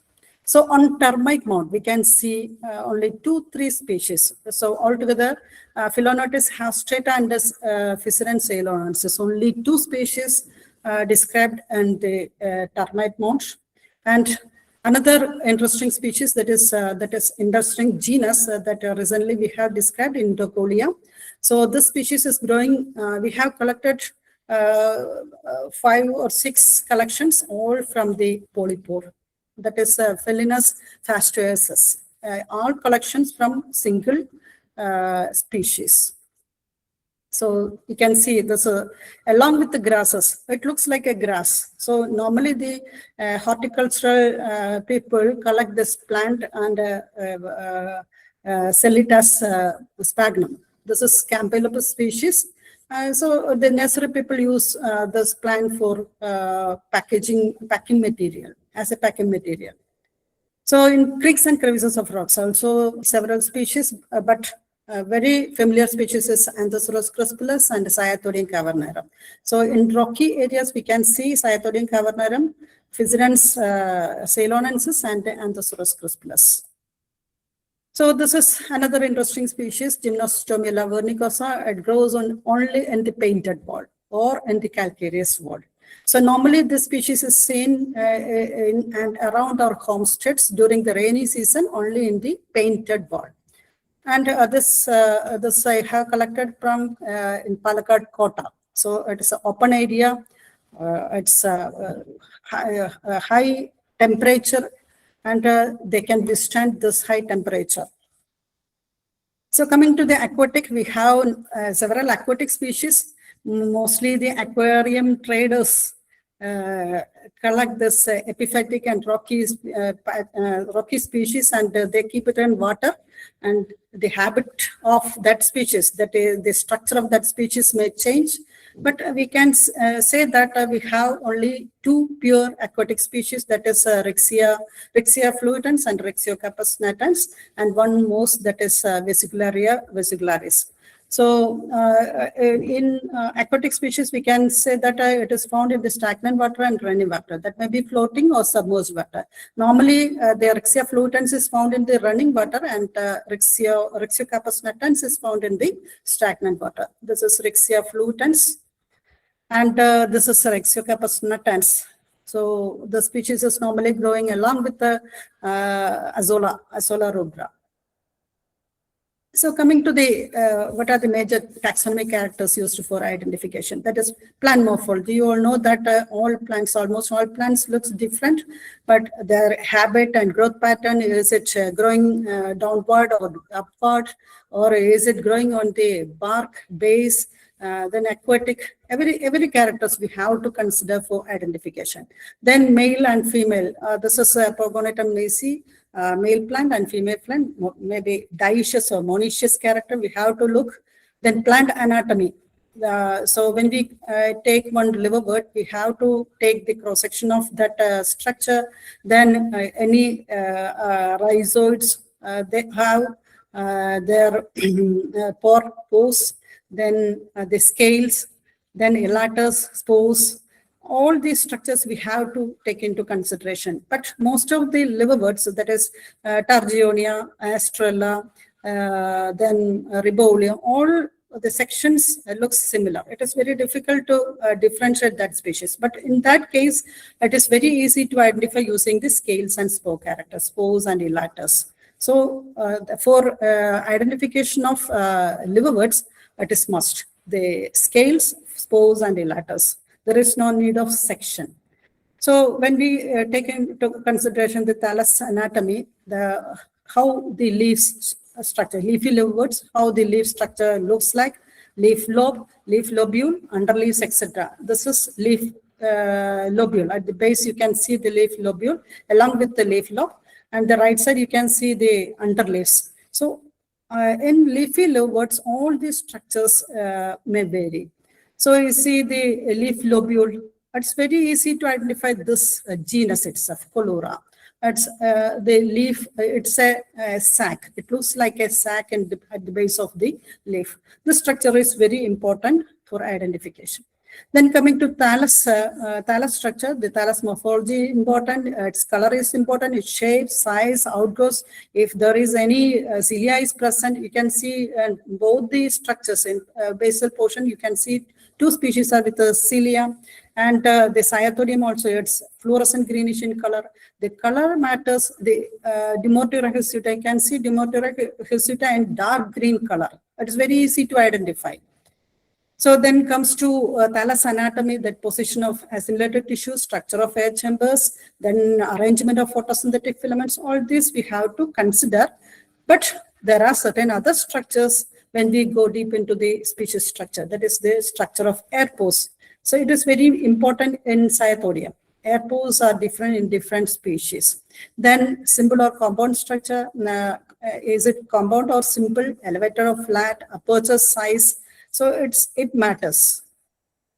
So on termite mound, we can see only 2-3 species. So altogether, Philonopsis hastrata and Fissurans ceylonensis, only 2 species described in the termite mound. And another interesting species that is interesting genus that recently we have described in Docolia. So this species is growing. We have collected 5 or 6 collections, all from the polypore. That is Felinus fastuosus. All collections from single species. So you can see this along with the grasses. It looks like a grass. So normally the horticultural people collect this plant and sell it as sphagnum. This is Campylopus species. So the nursery people use this plant for packing material, as a packing material. So in creeks and crevices of rocks, also several species, but very familiar species is Anthosaurus crispus and Cyathodon cavernarum. So in rocky areas, we can see Cyathodon cavernarum, Fissurans ceylonensis, and Anthosaurus crispus. So this is another interesting species, Gymnostomia vernicosa. It grows only in the painted wall or in the calcareous wall. So normally this species is seen in and around our homesteads during the rainy season only in the painted wall. And this I have collected from in Calicut Kota. So it is an open area. It's high temperature, and they can withstand this high temperature. So coming to the aquatic, we have several aquatic species. Mostly the aquarium traders collect this epiphytic and rocky species, and they keep it in water. And the habit of that species, that is, the structure of that species may change. But we can say that we have only 2 pure aquatic species, that is Rixia fluitans and Rixiocarpus natans, and one most, that is Vesicularia vesicularis. So in aquatic species, we can say that it is found in the stagnant water and running water. That may be floating or submerged water. Normally, the Rixia fluitans is found in the running water, and Rixiocarpus natans is found in the stagnant water. This is Rixia fluitans, and this is Rixiocarpus natans. So the species is normally growing along with the Azolla rubra. So coming to the, what are the major taxonomic characters used for identification? That is plant morphology. You all know that almost all plants looks different, but their habit and growth pattern, is it growing downward or upward, or is it growing on the bark, base, then aquatic, every characters we have to consider for identification. Then male and female, this is Pogonatum macy, male plant and female plant, maybe dioecious or monoecious character we have to look. Then plant anatomy. So when we take one liverbird, we have to take the cross section of that structure. Then any rhizoids, they have their pores, then the scales, then elaters, spores. All these structures we have to take into consideration. But most of the liverbirds, that is Targionia, Astrella, then Ribolia, all the sections looks similar. It is very difficult to differentiate that species. But in that case, it is very easy to identify using the scales and spore characters, spores and elaters. So for identification of liverbirds, it is must. The scales, spores and elaters. There is no need of section. So when we take into consideration the thallus anatomy, how the leaves structure, leafy liverbirds, how the leaf structure looks like, leaf lobe, leaf lobule, underleaves, etc. This is leaf lobule. At the base, you can see the leaf lobule along with the leaf lobe, and the right side you can see the underleaves. So in leafy liverbirds, all these structures may vary. So you see the leaf lobule. It's very easy to identify this genus itself, Colura. It's the leaf. It's a sac. It looks like a sac at the base of the leaf. This structure is very important for identification. Then coming to thallus structure, the thallus morphology important, its color is important, its shape, size, outgrowth. If there is any cilia is present, you can see both the structures in basal portion, you can see two species are with the cilia, and the cyatodium also, it's fluorescent greenish in color. The color matters. The Demotura hirsuta, you can see Demotura hirsuta in dark green color. It is very easy to identify. So then comes to thallus anatomy, that position of assimilated tissue, structure of air chambers, then arrangement of photosynthetic filaments. All this we have to consider. But there are certain other structures when we go deep into the species structure. That is the structure of air pores. So it is very important in Cyathodia. Air pores are different in different species. Then simple or compound structure. Is it compound or simple? Elevator or flat? Aperture size? So it matters.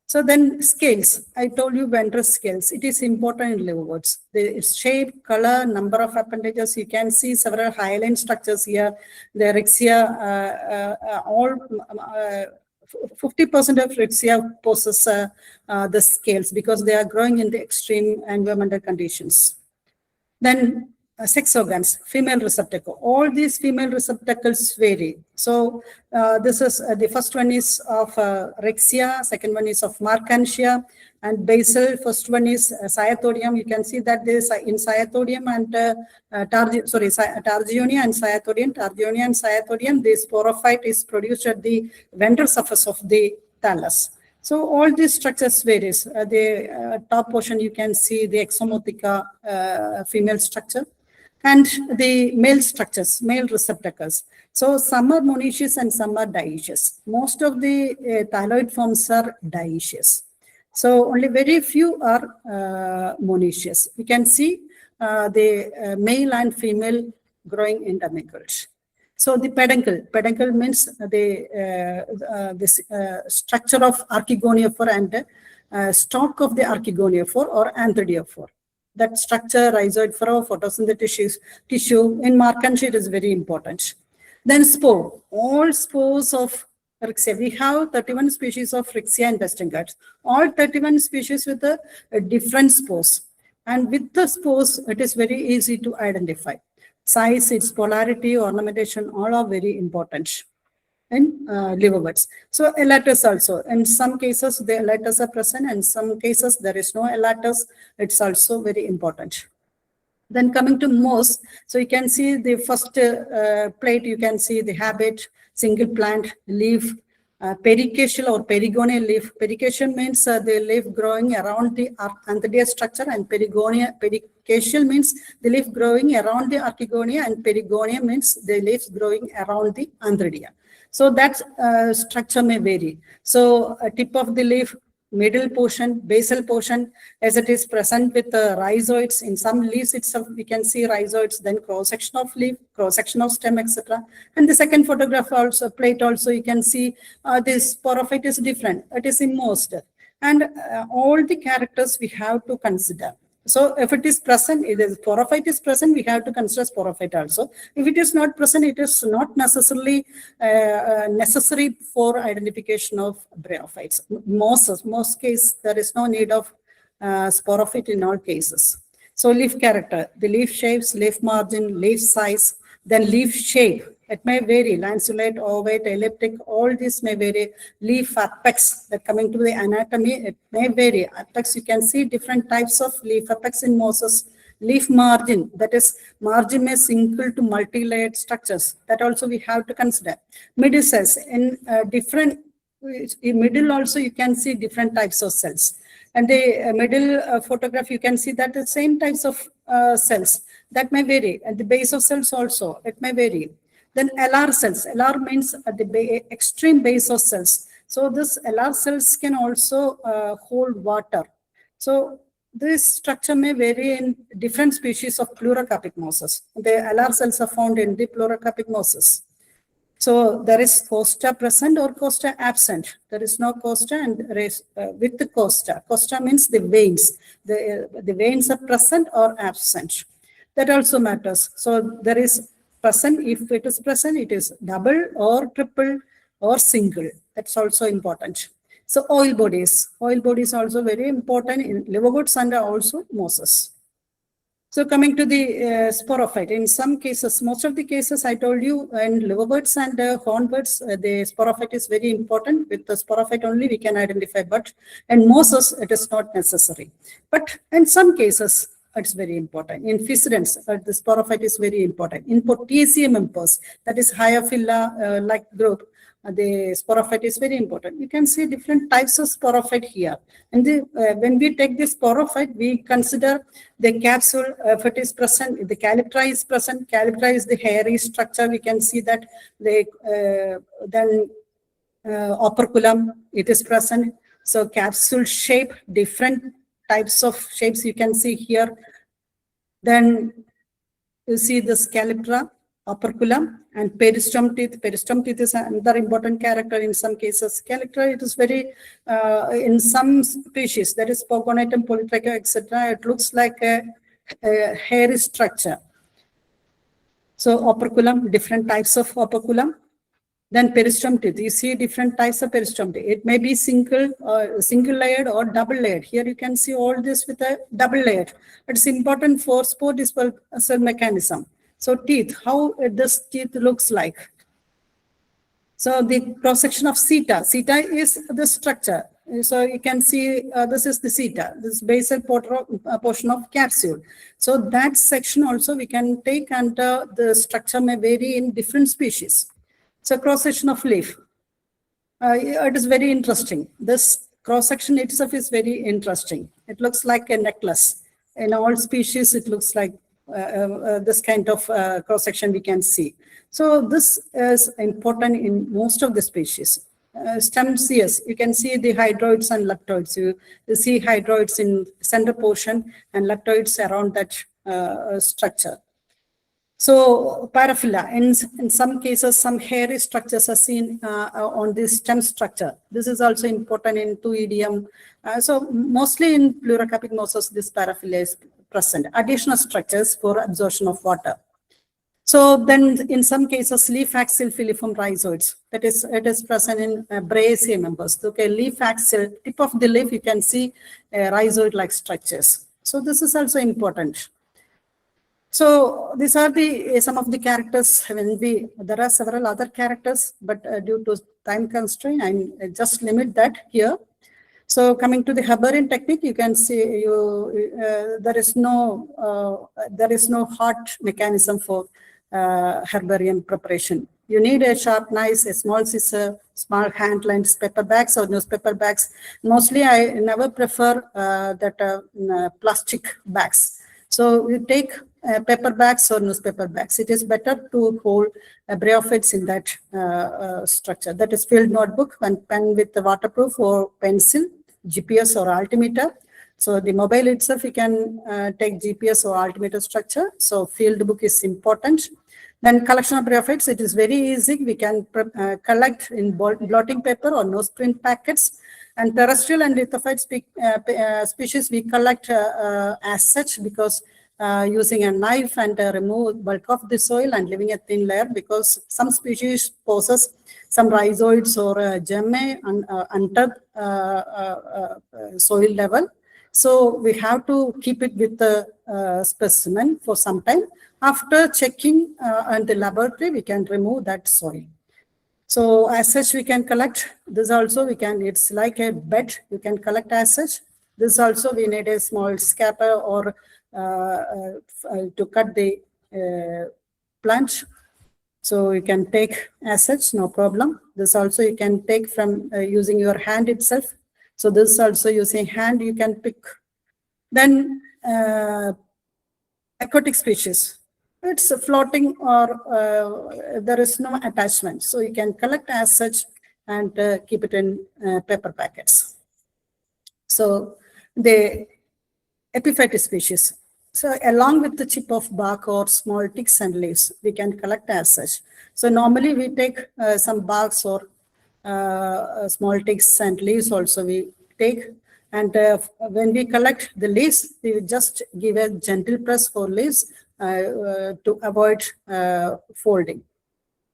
So then scales, I told you ventral scales. It is important in liverworts. The shape, color, number of appendages. You can see several hyaline structures here. The Rixia, all 50% of Rixia possess the scales because they are growing in the extreme environmental conditions. Then sex organs, female receptacle. All these female receptacles vary. So this is the first one is of Rexia, second one is of Markantia, and basal. First one is Cyatodium. You can see that there is in Cyatodium and Targionia and Cyatodium. Targionia and Cyatodium, the sporophyte is produced at the ventral surface of the thallus. So all these structures varies. The top portion, you can see the Exomotica female structure and the male structures, male receptacles. So some are monoecious and some are dioecious. Most of the thalloid forms are dioecious. So only very few are monoecious. You can see the male and female growing intermingles. So the peduncle means the structure of archegoniophore and stalk of the archegoniophore or anthidiophore. That structure, rhizoid furrow, photosynthetic tissue in Markantia is very important. Then spore, all spores of Rixia. We have 31 species of Rixia and Western Ghats. All 31 species with a different spores. And with the spores, it is very easy to identify. Size, its polarity, ornamentation, all are very important in liverworts. So elatus also. In some cases, the elatus are present, and in some cases, there is no elatus. It's also very important. Then coming to moss, so you can see the first plate, you can see the habit, single plant, leaf, pericaceal or perigonial leaf. Pericaceal means the leaf growing around the anthidia structure, and pericaceal means the leaf growing around the archegonia, and perigonia means the leaves growing around the anthidea. So that structure may vary. So a tip of the leaf, middle portion, basal portion, as it is present with rhizoids. In some leaves itself, we can see rhizoids, then cross-section of leaf, cross-section of stem, etc. And the second photograph also, plate also, you can see this sporophyte is different. It is immersed. And all the characters we have to consider. So if it is present, if the sporophyte is present, we have to consider sporophyte also. If it is not present, it is not necessarily necessary for identification of bryophytes. Most cases, there is no need of sporophyte in all cases. So leaf character, the leaf shapes, leaf margin, leaf size, then leaf shape. It may vary, lanceolate, ovate, elliptic, all this may vary. Leaf apex, that coming to the anatomy, it may vary. Apex, you can see different types of leaf apex in mosses. Leaf margin, that is, margin may single to multi-layered structures. That also we have to consider. Middle cells, in middle also you can see different types of cells. And the middle photograph, you can see that the same types of cells. That may vary. At the base of cells also, it may vary. Then LR cells. LR means at the extreme base of cells. So this LR cells can also hold water. So this structure may vary in different species of pleurocarpic mosses. The LR cells are found in the pleurocarpic mosses. So there is costa present or costa absent. There is no costa and with the costa. Costa means the veins. The veins are present or absent. That also matters. So there is present. If it is present, it is double or triple or single. That's also important. So oil bodies also very important in liverworts and also mosses. So coming to the sporophyte, in some cases, most of the cases I told you, in liverworts and hornworts, the sporophyte is very important. With the sporophyte only we can identify, but in mosses it is not necessary. But in some cases, it's very important. In physidens, the sporophyte is very important. In Potassium members, that is Hyophila like group, the sporophyte is very important. You can see different types of sporophyte here. And when we take this sporophyte, we consider the capsule, if it is present, the calyptra is present. Calyptra is the hairy structure. We can see that then operculum, it is present. So capsule shape, different types of shapes you can see here. Then you see the calyptra, operculum, and peristome teeth. Peristome teeth is another important character in some cases. Calyptra, it is very, in some species, that is Pogonatum, Polytricha, etc., it looks like a hairy structure. So operculum, different types of operculum. Then peristome teeth, you see different types of peristome teeth. It may be single layered or double layered. Here you can see all this with a double layered. It's important for spore dispersal mechanism. So teeth, how this teeth looks like. So the cross section of seta. Seta is the structure. So you can see this is the seta, this basal portion of capsule. So that section also we can take, and the structure may vary in different species. So cross section of leaf. It is very interesting. This cross section itself is very interesting. It looks like a necklace. In all species, it looks like this kind of cross section we can see. So this is important in most of the species. Stem shears, you can see the hydroids and lactoids. You see hydroids in center portion and lactoids around that structure. So paraphylla, in some cases, some hairy structures are seen on this stem structure. This is also important in Tuidium. So mostly in pleurocarpic mosses, this paraphylla is present. Additional structures for absorption of water. So then in some cases, leaf axial filiform rhizoids, it is present in Bryophyte members. Okay, leaf axial, tip of the leaf, you can see rhizoid-like structures. So this is also important. So these are some of the characters. There are several other characters, but due to time constraint, I just limit that here. So coming to the herbarium technique, you can see there is no hard mechanism for herbarium preparation. You need a sharp knife, a small scissor, small hand length paper bags or newspaper bags. Mostly, I never prefer plastic bags. So you take paper bags or newspaper bags. It is better to hold bryophytes in that structure. That is field notebook and pen with the waterproof or pencil, GPS or altimeter. So the mobile itself, you can take GPS or altimeter structure. So field book is important. Then collection of bryophytes, it is very easy. We can collect in blotting paper or newsprint packets. And terrestrial and lithophyte species, we collect as such because using a knife and remove bulk of the soil and leaving a thin layer, because some species possess some rhizoids or gemme under soil level. So we have to keep it with the specimen for some time. After checking in the laboratory, we can remove that soil. So as such, we can collect this also. It's like a bed. You can collect as such. This also, we need a small scraper or to cut the plant. So you can take as such, no problem. This also you can take from using your hand itself. So this also using hand, you can pick. Then aquatic species. It's floating or there is no attachment. So you can collect as such and keep it in paper packets. So the epiphyte species. So along with the chip of bark or small ticks and leaves, we can collect as such. So normally we take some barks or small ticks and leaves also we take. And when we collect the leaves, we just give a gentle press for leaves to avoid folding.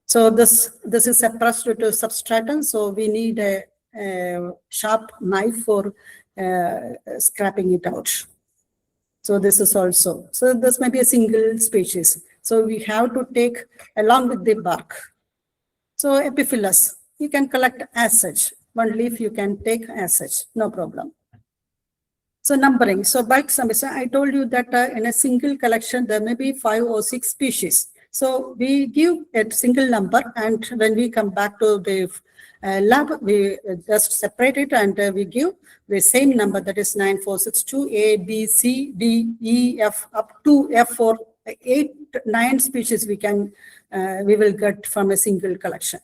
So this is a press to substratum. So we need a sharp knife for scraping it out. So this is also, so this may be a single species. So we have to take along with the bark. So epiphyllus, you can collect as such. One leaf you can take as such, no problem. So numbering, so bulk submission, I told you that in a single collection, there may be 5 or 6 species. So we give a single number, and when we come back to the lab, we just separate it and we give the same number, that is 9462, A, B, C, D, E, F, up to F for 8, 9 species we will get from a single collection.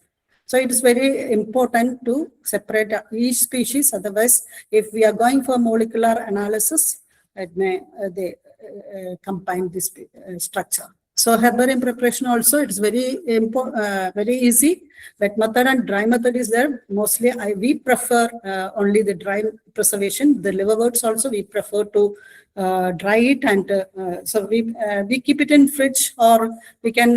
So it is very important to separate each species. Otherwise, if we are going for molecular analysis, it may combine this structure. So herbarium preparation also, it's very very easy. Wet method and dry method is there. Mostly we prefer only the dry preservation. The liverworts also we prefer to dry it, and so we keep it in fridge, or we can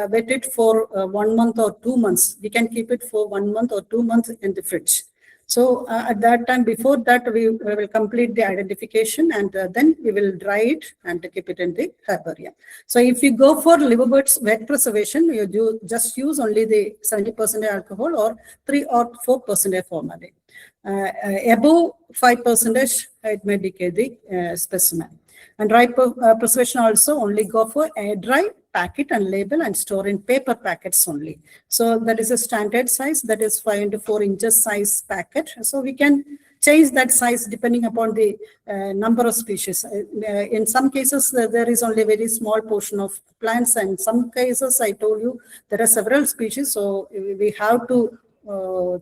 wet it for 1 month or 2 months. We can keep it for 1 month or 2 months in the fridge. So at that time, before that, we will complete the identification, and then we will dry it and keep it in the herbarium. So if you go for liverworts wet preservation, you just use only the 70% alcohol or 3 or 4% formalin. Above 5%, it may decay the specimen. And dry preservation also only go for air dry, pack it and label and store in paper packets only. So that is a standard size, that is 5 into 4 inches size packet. So we can change that size depending upon the number of species. In some cases, there is only a very small portion of plants, and in some cases, I told you, there are several species, so we have to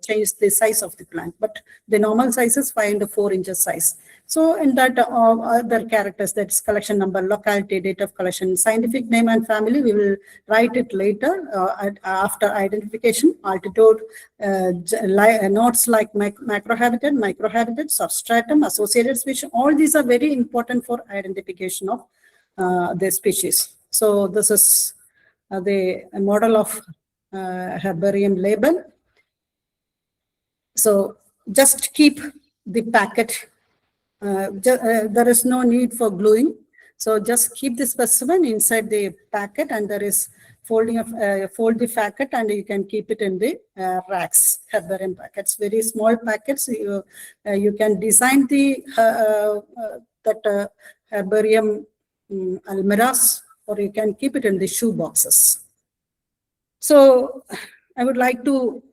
change the size of the plant, but the normal size is 5 into 4 inches size. So in that other characters, that's collection number, locality, date of collection, scientific name and family, we will write it later after identification, altitude, notes like macrohabitat, microhabitat, substratum, associated species, all these are very important for identification of the species. So this is the model of herbarium label. So just keep the packet. There is no need for gluing. So just keep the specimen inside the packet, and there is folding of fold the packet, and you can keep it in the racks, herbarium packets, very small packets. You can design the that herbarium almirahs, or you can keep it in the shoe boxes. So I would like to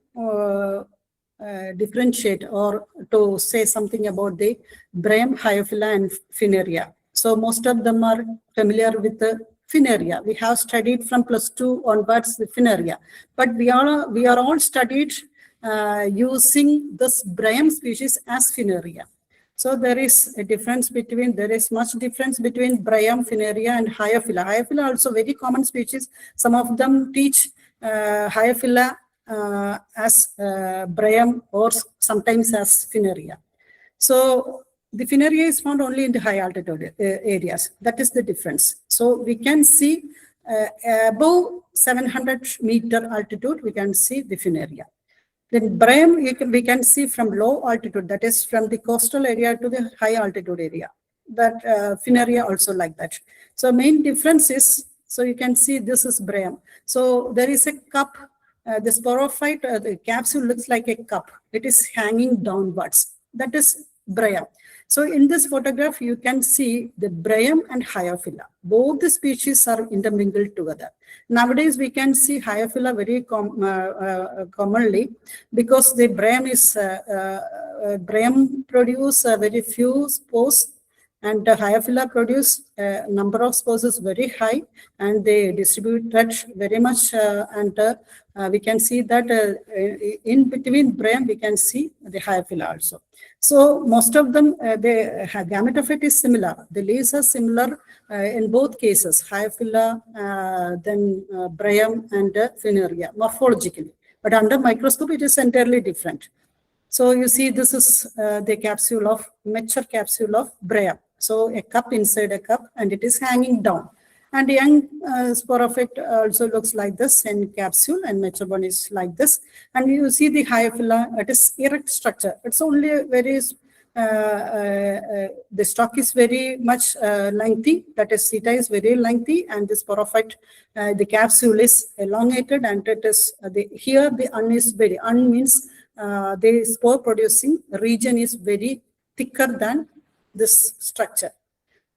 differentiate or to say something about the Bryum, Hyophila, and Funaria. So most of them are familiar with the Funaria. We have studied from +2 onwards the Funaria, but we are all studied using this Bryum species as Funaria. So there is a difference between, there is much difference between Bryum, Funaria, and Hyophila. Hyophila also very common species. Some of them teach Hyophila as Bryum, or sometimes as Funaria. So the Funaria is found only in the high altitude areas. That is the difference. So we can see above 700-meter altitude, we can see the Funaria. Then Bryum, we can see from low altitude, that is from the coastal area to the high altitude area. That Funaria also like that. So main difference is, so you can see this is Bryum. So there is a cup. The sporophyte, the capsule looks like a cup. It is hanging downwards. That is Bryum. So in this photograph, you can see the Bryum and Hyophila. Both the species are intermingled together. Nowadays, we can see Hyophila very commonly, because the Bryum is Bryum produce very few spores, and Hyophila produce number of spores is very high, and they distribute that very much. We can see that in between Bryum, we can see the Hyophila also. So most of them, the gametophyte is similar. The leaves are similar in both cases, Hyophila, then Bryum, and Funaria, morphologically. But under microscope, it is entirely different. So you see, this is the capsule of, mature capsule of Bryum. So a cup inside a cup, and it is hanging down. And young sporophyte also looks like this in capsule, and mature one is like this. And you see the hyophylla, it is erect structure. It's only a very, the stalk is very much lengthy, that is seta is very lengthy, and the sporophyte, the capsule is elongated, and it is, here the un is very, un means the spore producing region is very thicker than this structure.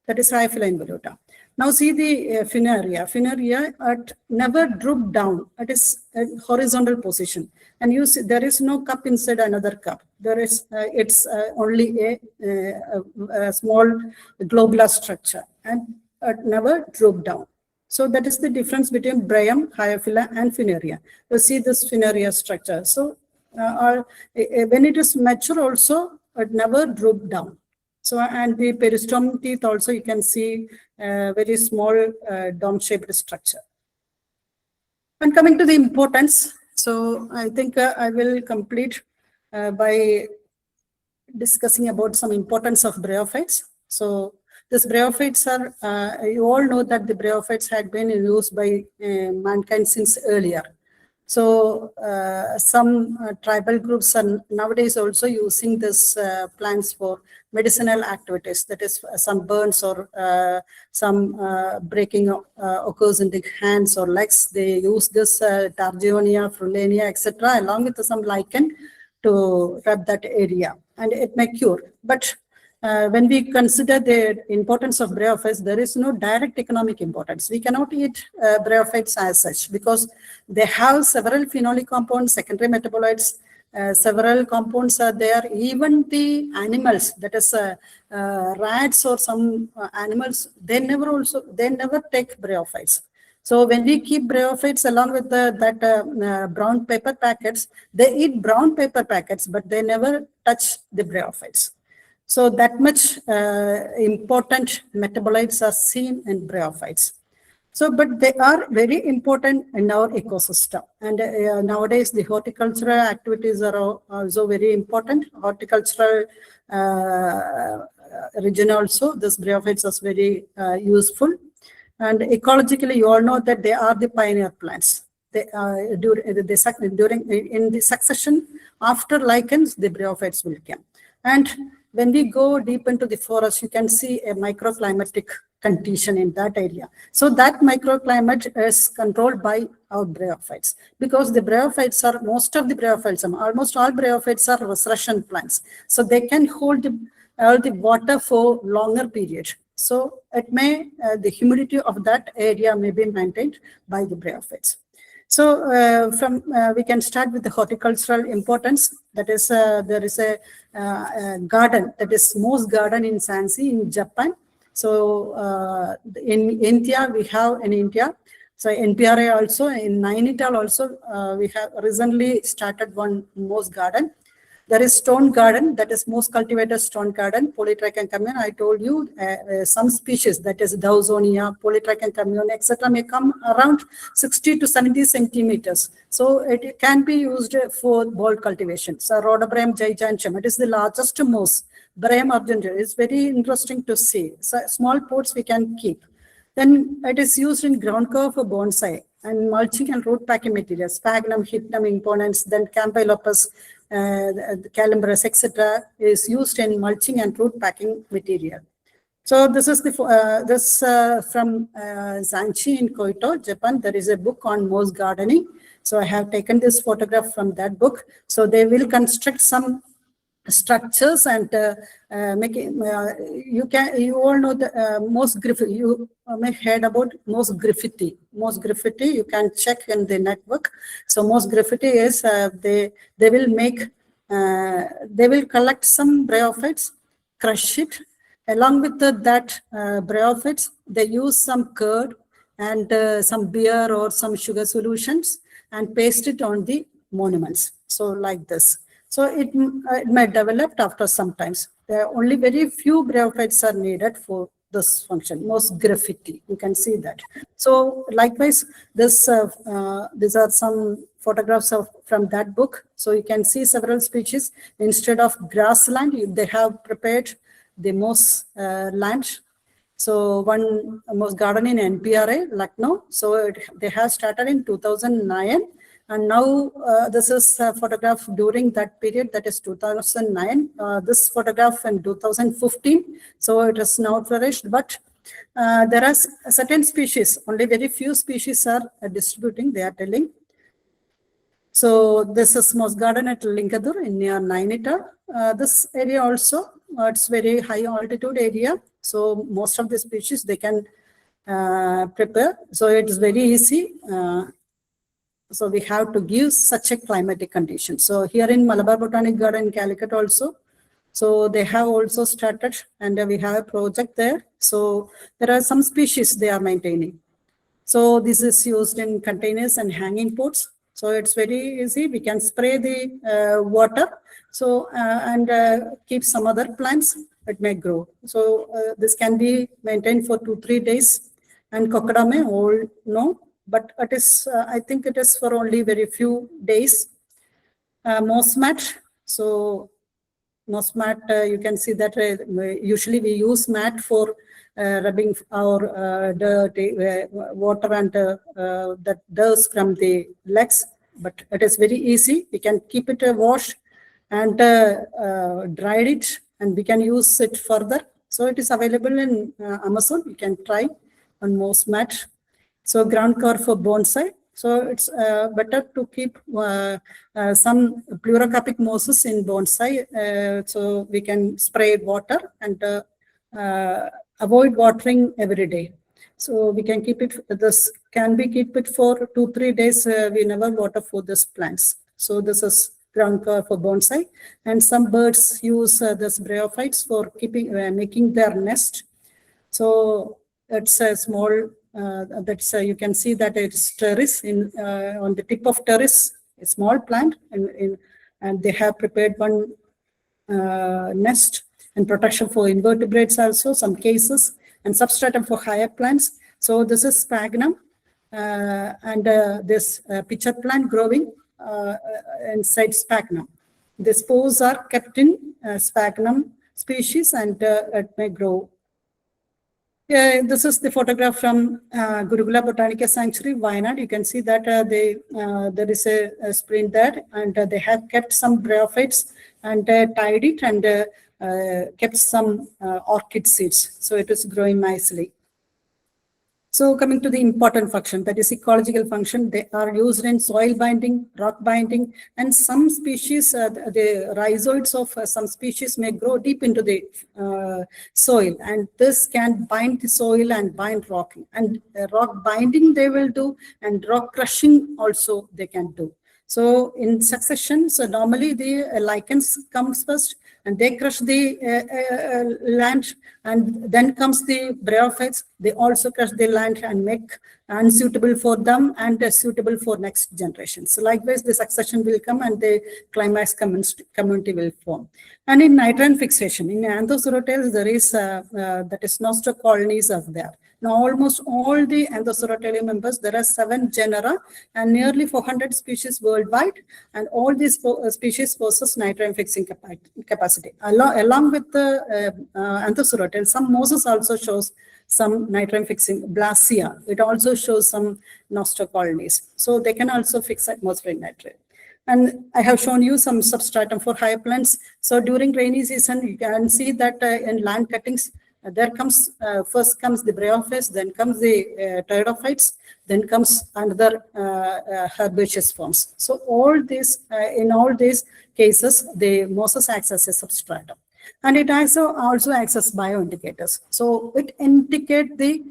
That is hyophylla involuta. Now see the finaria. Finaria never droop down. It is a horizontal position. And you see there is no cup inside another cup. There is, it's only a small globular structure, and it never droop down. So that is the difference between Bryum, hyophylla, and finaria. You see this finaria structure. So when it is mature also, it never droop down. So, and the peristome teeth also, you can see very small dome-shaped structure. And coming to the importance, so I think I will complete by discussing about some importance of bryophytes. So these bryophytes are, you all know that the bryophytes had been used by mankind since earlier. So some tribal groups are nowadays also using this plants for medicinal activities. That is, some burns or some breaking occurs in the hands or legs. They use this Targionia, Frulenia, etc., along with some lichen to rub that area, and it may cure. But when we consider the importance of bryophytes, there is no direct economic importance. We cannot eat bryophytes as such because they have several phenolic compounds, secondary metabolites, several compounds are there. Even the animals, that is rats or some animals, they never take bryophytes. So when we keep bryophytes along with brown paper packets, they eat brown paper packets, but they never touch the bryophytes. So that much important metabolites are seen in bryophytes. So, but they are very important in our ecosystem. And nowadays, the horticultural activities are also very important. Horticultural region also, this bryophytes is very useful. And ecologically, you all know that they are the pioneer plants. They, during in the succession after lichens, the bryophytes will come. And when we go deep into the forest, you can see a microclimatic condition in that area. So that microclimate is controlled by our bryophytes, because the bryophytes are, most of the bryophytes, almost all bryophytes are resurrection plants. So they can hold all the water for longer period. So it may, the humidity of that area may be maintained by the bryophytes. So we can start with the horticultural importance. That is, there is a garden, that is Moss Garden in Sansi in Japan. So in India, we have in India. So NPRA also, in Nainital also, we have recently started one Moss Garden. There is stone garden, that is most cultivated stone garden, Polytrichum commune. I told you some species, that is Dawsonia, Polytrichum commune, etc., may come around 60 to 70 centimeters. So it can be used for ball cultivation. So Rhododendron giganteum, it is the largest moss. Bryum argentea is very interesting to see. So small pots we can keep. Then it is used in ground cover for bonsai and mulching and root packing materials, sphagnum, hypnum, imponens, then Campylopus, Calimbris, etc., is used in mulching and root packing material. So this is the from Zanchi in Kyoto, Japan. There is a book on moss gardening. So I have taken this photograph from that book. So they will construct some structures and you all know the moss graffiti. You may heard about moss graffiti. Moss graffiti, you can check in the network. So moss graffiti is they will make they will collect some bryophytes, crush it. Along with that bryophytes, they use some curd and some beer or some sugar solutions and paste it on the monuments. So like this. So it may develop after some times. There are only very few bryophytes are needed for this function. Moss graffiti, you can see that. So likewise, these are some photographs from that book. So you can see several species. Instead of grassland, they have prepared the moss land. So one most garden in NPRA, Lucknow. So they have started in 2009. And now this is a photograph during that period, that is 2009. This photograph in 2015. So it is now flourished, but there are certain species, only very few species are distributing, they are telling. So this is moss garden at Linkadur in near Nainital. This area also, it's very high altitude area. So most of the species they can prepare. So it is very easy. So we have to give such a climatic condition. So here in Malabar Botanic Garden, Calicut also, so they have also started, and we have a project there. So there are some species they are maintaining. So this is used in containers and hanging pots. So it's very easy. We can spray the water. So and keep some other plants. It may grow. So this can be maintained for 2-3 days. And cocodame, all no, but it is. I think it is for only very few days. Moss mat. So moss mat, you can see that usually we use mat for rubbing our dirty water and that dust from the legs, but it is very easy. We can keep it washed and dried it, and we can use it further. So it is available in Amazon. You can try on moss mat. So ground cover for bonsai. So it's better to keep some pleurocarpic mosses in bonsai. So we can spray water and avoid watering every day. So we can keep it, this can be keep it for 2-3 days. We never water for this plants. So this is ground cover for bonsai. And some birds use this bryophytes for keeping, making their nest. So it's a small, that's you can see that it's terrace in on the tip of terrace, a small plant, and they have prepared one nest and protection for invertebrates also, some cases, and substratum for higher plants. So this is sphagnum and this pitcher plant growing inside sphagnum. The spores are kept in sphagnum species, and it may grow. Yeah, this is the photograph from Gurugula Botanica Sanctuary, Wayanad. You can see that there is a sprint there, and they have kept some bryophytes and tied it and kept some orchid seeds. So it is growing nicely. So coming to the important function, that is ecological function, they are used in soil binding, rock binding, and some species, the rhizoids of some species may grow deep into the soil, and this can bind the soil and bind rock. And rock binding they will do, and rock crushing also they can do. So in succession, so normally the lichens comes first, and they crush the land, and then comes the bryophytes. They also crush the land and make unsuitable for them and suitable for next generation. So likewise, the succession will come and the climax community will form. And in nitrogen fixation, in Anthosorotales, there is that is noster colonies are there. Now, almost all the Anthosorotale members, there are 7 genera and nearly 400 species worldwide, and all these species possess nitrogen fixing capacity. Along with the Anthosorotale, some mosses also shows some nitrogen fixing, Blasia. It also shows some noster colonies. So they can also fix atmospheric nitrogen. And I have shown you some substratum for higher plants. So during rainy season, you can see that in land cuttings, there comes, first comes the bryophytes, then comes the pteridophytes, then comes another herbaceous forms. So all these, in all these cases, the mosses acts as a substratum. And it also acts as bioindicators. So it indicates the,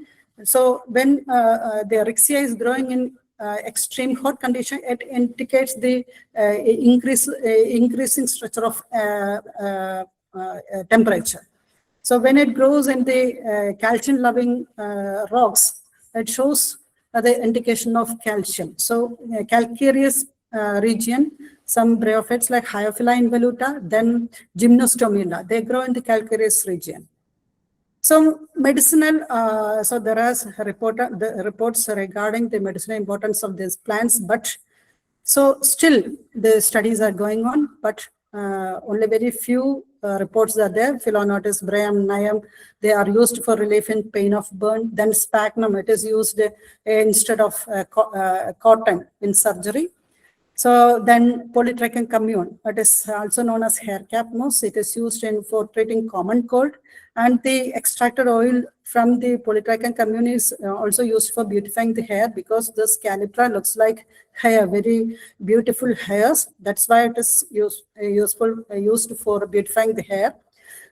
so when the Rixia is growing in extreme hot condition, it indicates the increasing structure of temperature. So when it grows in the calcium-loving rocks, it shows the indication of calcium. So calcareous region, some bryophytes like Hyophila involuta, then Gymnostomina, they grow in the calcareous region. So medicinal, so there are reports regarding the medicinal importance of these plants, but so still the studies are going on, but only very few reports are there. Phyllonotis, Bryum, Niam, they are used for relief in pain of burn. Then sphagnum, it is used instead of cotton in surgery. So then polytrichum commune, it is also known as hair cap moss. It is used for treating common cold, and the extracted oil from the polytrichum commune is also used for beautifying the hair, because this calyptra looks like hair, very beautiful hairs. That's why it is used for beautifying the hair.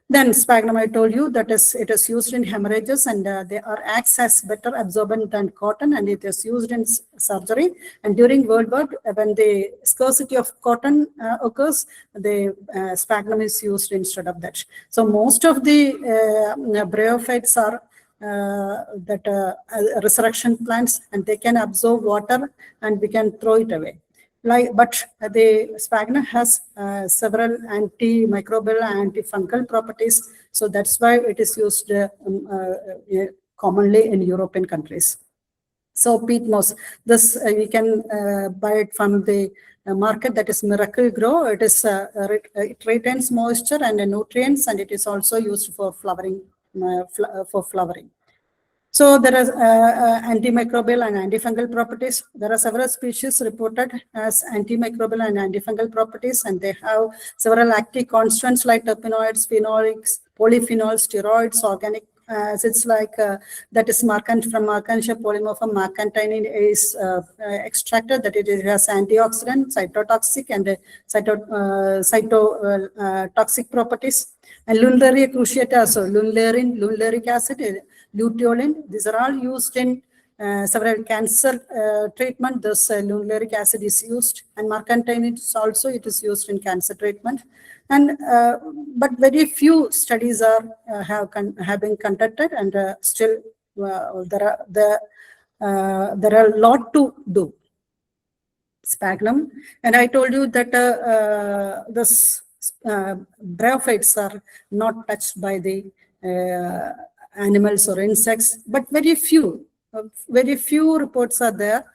Then sphagnum, I told you that it is used in hemorrhages, and they are acts as better absorbent than cotton, and it is used in surgery. And during World War, when the scarcity of cotton occurs, the sphagnum is used instead of that. So most of the bryophytes are resurrection plants, and they can absorb water and we can throw it away. But the sphagnum has several antimicrobial, antifungal properties, so that's why it is used commonly in European countries. So peat moss, this you can buy it from the market, that is Miracle Grow. It is it retains moisture and nutrients, and it is also used for flowering. So there are antimicrobial and antifungal properties. There are several species reported as antimicrobial and antifungal properties, and they have several active constituents like terpenoids, phenolics, polyphenols, steroids, organic acids like that is from Mercantia polymorpha mercantine is extracted, that it has antioxidant, cytotoxic, and cytotoxic properties. And Lundleria cruciata also, luleric acid, luteolin, these are all used in several cancer treatment. This luleric acid is used, and mercantine also it is used in cancer treatment. And but very few studies are have been conducted, and still there are a lot to do. Sphagnum, and I told you that this bryophytes are not touched by the animals or insects, but very few reports are there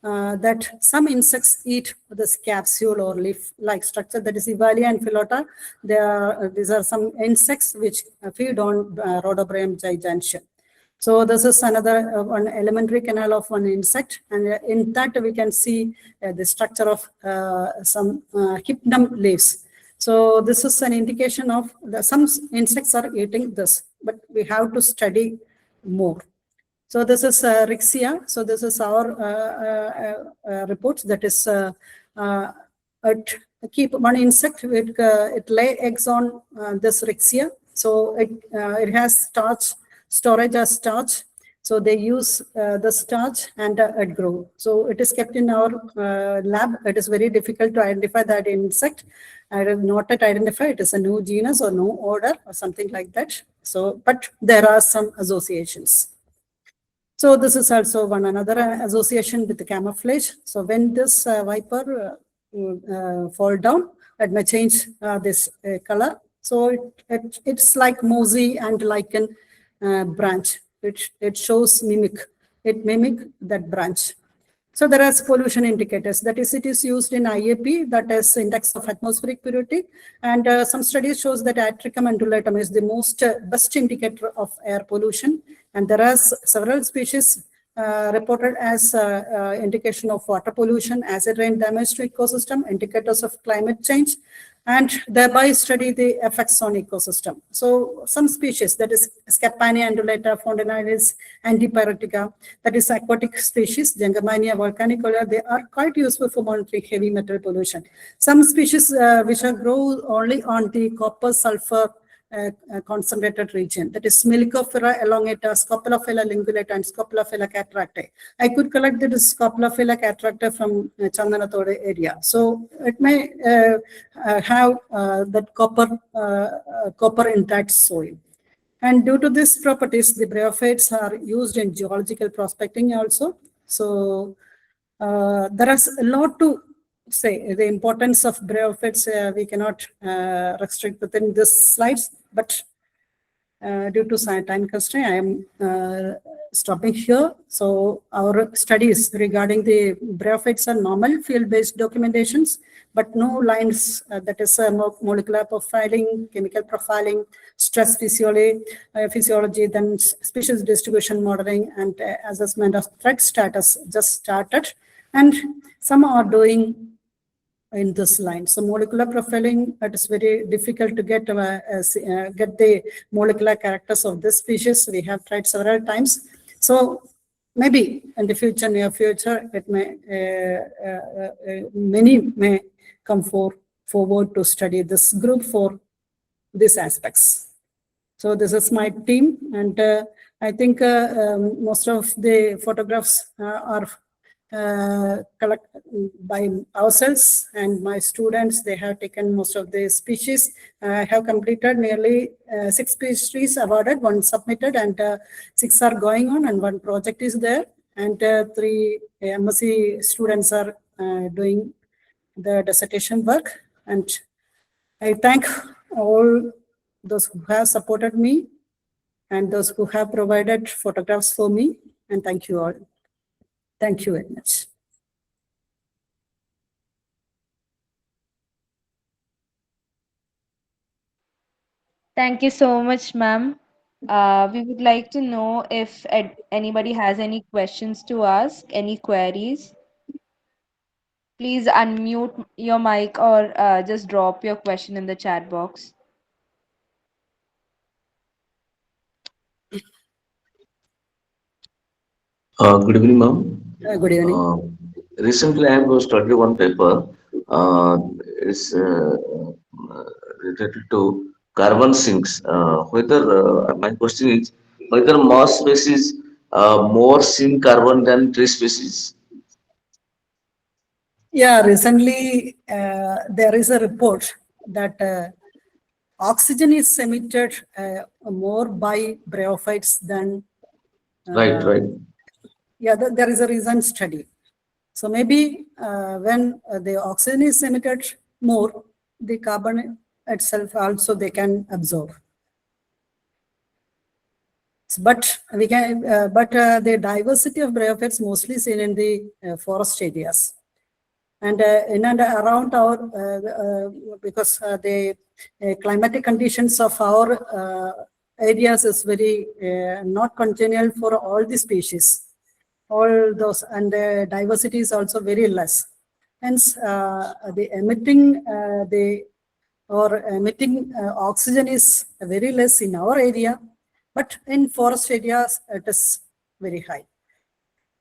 that some insects eat this capsule or leaf-like structure, that is Evalia and Philota. These are some insects which feed on Rhodobryum giganteum. So this is another one elementary canal of one insect, and in that we can see the structure of some hypnum leaves. So this is an indication of some insects are eating this, but we have to study more. So this is Rixia. So this is our reports. That is keep one insect. It lay eggs on this Rixia. So it has starch, storage as starch. So they use the starch and it grow. So it is kept in our lab. It is very difficult to identify that insect. I have not yet identified it is a new genus or new order or something like that. So, but there are some associations. So this is also another association with the camouflage. So when this viper fall down, it may change this color. So it's like mosey and lichen branch. It shows it mimic that branch. So there are pollution indicators. That is, it is used in IAP, that is index of atmospheric purity. And some studies shows that Atricum undulatum is the most best indicator of air pollution. And there are several species reported as indication of water pollution, acid rain damage to ecosystem, indicators of climate change, and thereby study the effects on ecosystem. So some species, that is Scapania undulata, Fontanides, Antipyretica, that is aquatic species, Gengamania volcanicola, they are quite useful for monitoring heavy metal pollution. Some species which are grow only on the copper sulfur concentrated region, that is Melicophyra elongata, Scopulophylla lingulata, and Scopulophylla cataractae. I could collect the Scopulophylla cataractae from Chandanathoda area. So it may have that copper in that soil. And due to these properties, the bryophytes are used in geological prospecting also. So there is a lot to say. The importance of bryophytes we cannot restrict within this slides, but due to time constraint, I am stopping here. So our studies regarding the bryophytes are normal field-based documentations, but no lines, that is molecular profiling, chemical profiling, stress physiology, then species distribution modeling, and assessment of threat status just started. And some are doing in this line. So molecular profiling, it is very difficult to get the molecular characters of this species. We have tried several times. So maybe in the future, near future, it may many may come forward to study this group for these aspects. So this is my team, and I think most of the photographs are collected by ourselves, and my students, they have taken most of the species. I have completed nearly 6 species awarded, 1 submitted, and 6 are going on, and 1 project is there, and 3 MSc students are doing the dissertation work. And I thank all those who have supported me and those who have provided photographs for me, and thank you all. Thank you very much. Thank you so much, ma'am. We would like to know if anybody has any questions to ask, any queries. Please unmute your mic or just drop your question in the chat box. Good evening, ma'am. Good evening. Recently, I have studied one paper. It's related to carbon sinks. Whether my question is whether moss species more sink carbon than tree species. Yeah, recently there is a report that oxygen is emitted more by bryophytes than Right. yeah, there is a recent study. So maybe when the oxygen is emitted more, the carbon itself also they can absorb. But we can, the diversity of bryophytes mostly seen in the forest areas, and in and around our because the climatic conditions of our areas is very not congenial for all the species. All those, and the diversity is also very less. Hence, the emitting oxygen is very less in our area, but in forest areas it is very high.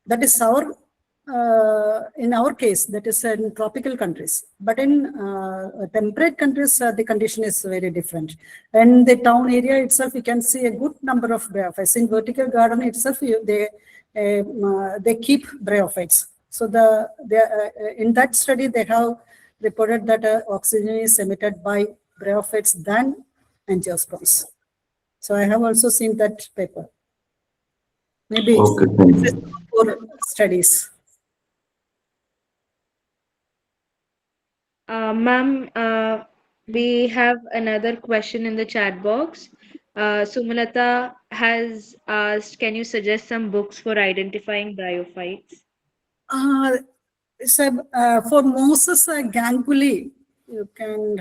That is our in our case, that is in tropical countries. But in temperate countries, the condition is very different. In the town area itself, you can see a good number of bryophytes. In vertical garden itself, they keep bryophytes. So in that study, they have reported that oxygen is emitted by bryophytes than angiosperms. So I have also seen that paper. Maybe Okay. for studies. Ma'am, we have another question in the chat box. Sumalata has asked, can you suggest some books for identifying bryophytes? So, for Moses Ganguly, you can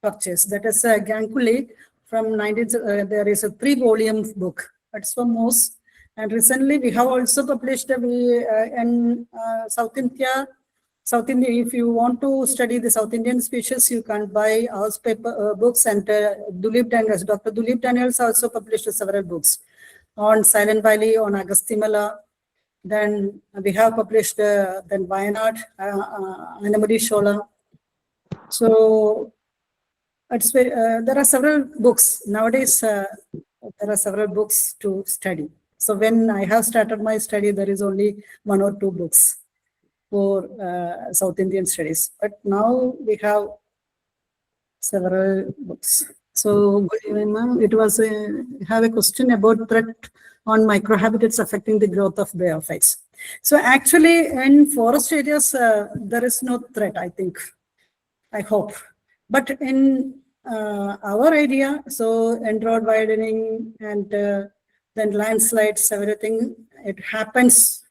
purchase. That is Ganguly from 19. There is a 3-volume book. That's for Moses. And recently, we have also published in South India. South India, if you want to study the South Indian species, you can buy our paper books. And Dulip Daniels, Dr. Dulip Daniels also published several books on Silent Valley, on Agasthyamala. Then we have published then Wayanad, Anamudi Shola. So it's there are several books nowadays. There are several books to study. So when I have started my study, there is only 1 or 2 books for South Indian studies. But now we have several books. So good evening, ma'am. It was have a question about threat on microhabitats affecting the growth of bryophytes. So actually, in forest areas, there is no threat, I think. I hope. But in our area, so end road widening and then landslides, everything, it happens.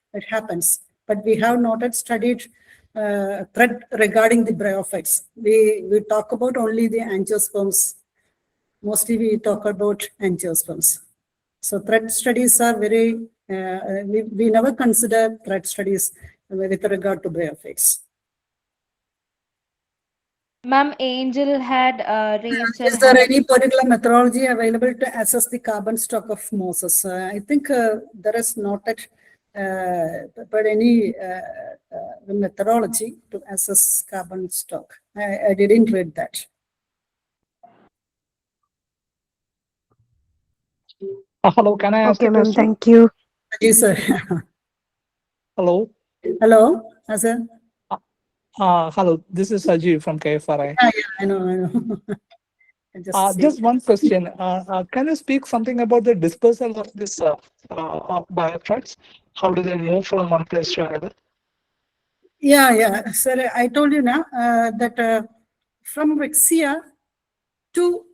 But we have not yet studied threat regarding the bryophytes. We talk about only the angiosperms. Mostly we talk about angiosperms. So threat studies are very, we never consider threat studies with regard to bryophytes. Ma'am, Angel had raised her Is there hand. any particular methodology available to assess the carbon stock of mosses? I think there is not yet, but any methodology to assess carbon stock. I didn't read that. Hello, can I ask Okay, a ma'am. question? Thank you. Yes, sir. Hello. Hello, sir. Hello, this is Sajid from KFRI. Yeah, I know. I just see. Just one question. Can you speak something about the dispersal of this biothreats? How do they move from one place to another? Yeah. Sir, I told you now that from Rixia to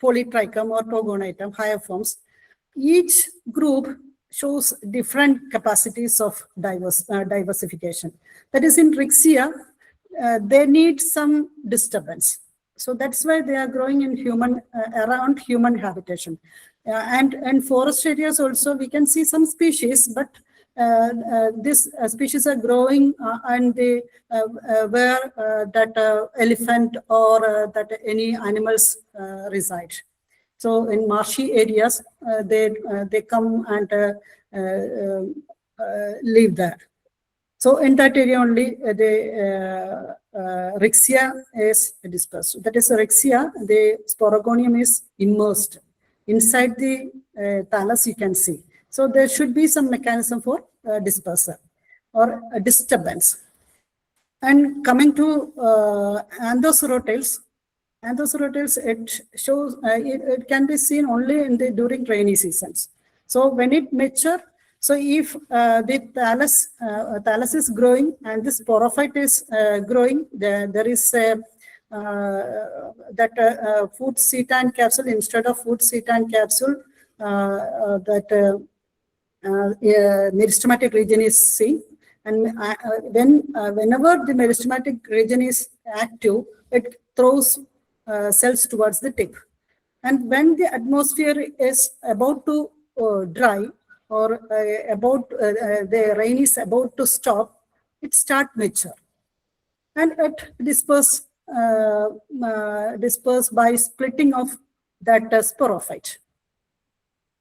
polytrichum or pogonitum, higher forms, each group shows different capacities of diversification. That is, in Rixia, they need some disturbance. So that's why they are growing in human around human habitation. And in forest areas also, we can see some species, but these species are growing and they where that elephant or that any animals reside. So in marshy areas, they come and live there. So in that area only, the Rixia is dispersed. That is Rixia, the sporogonium is immersed. Inside the thallus, you can see. So there should be some mechanism for dispersal or a disturbance. And coming to anthocerotales, it shows it can be seen only in the during rainy seasons. So when it mature, so if the thallus is growing and this sporophyte is growing, there is a food setan capsule instead of food setan capsule meristematic region is seen. And whenever the meristematic region is active, it throws cells towards the tip. And when the atmosphere is about to dry or the rain is about to stop, it starts mature. And it disperse by splitting of that sporophyte.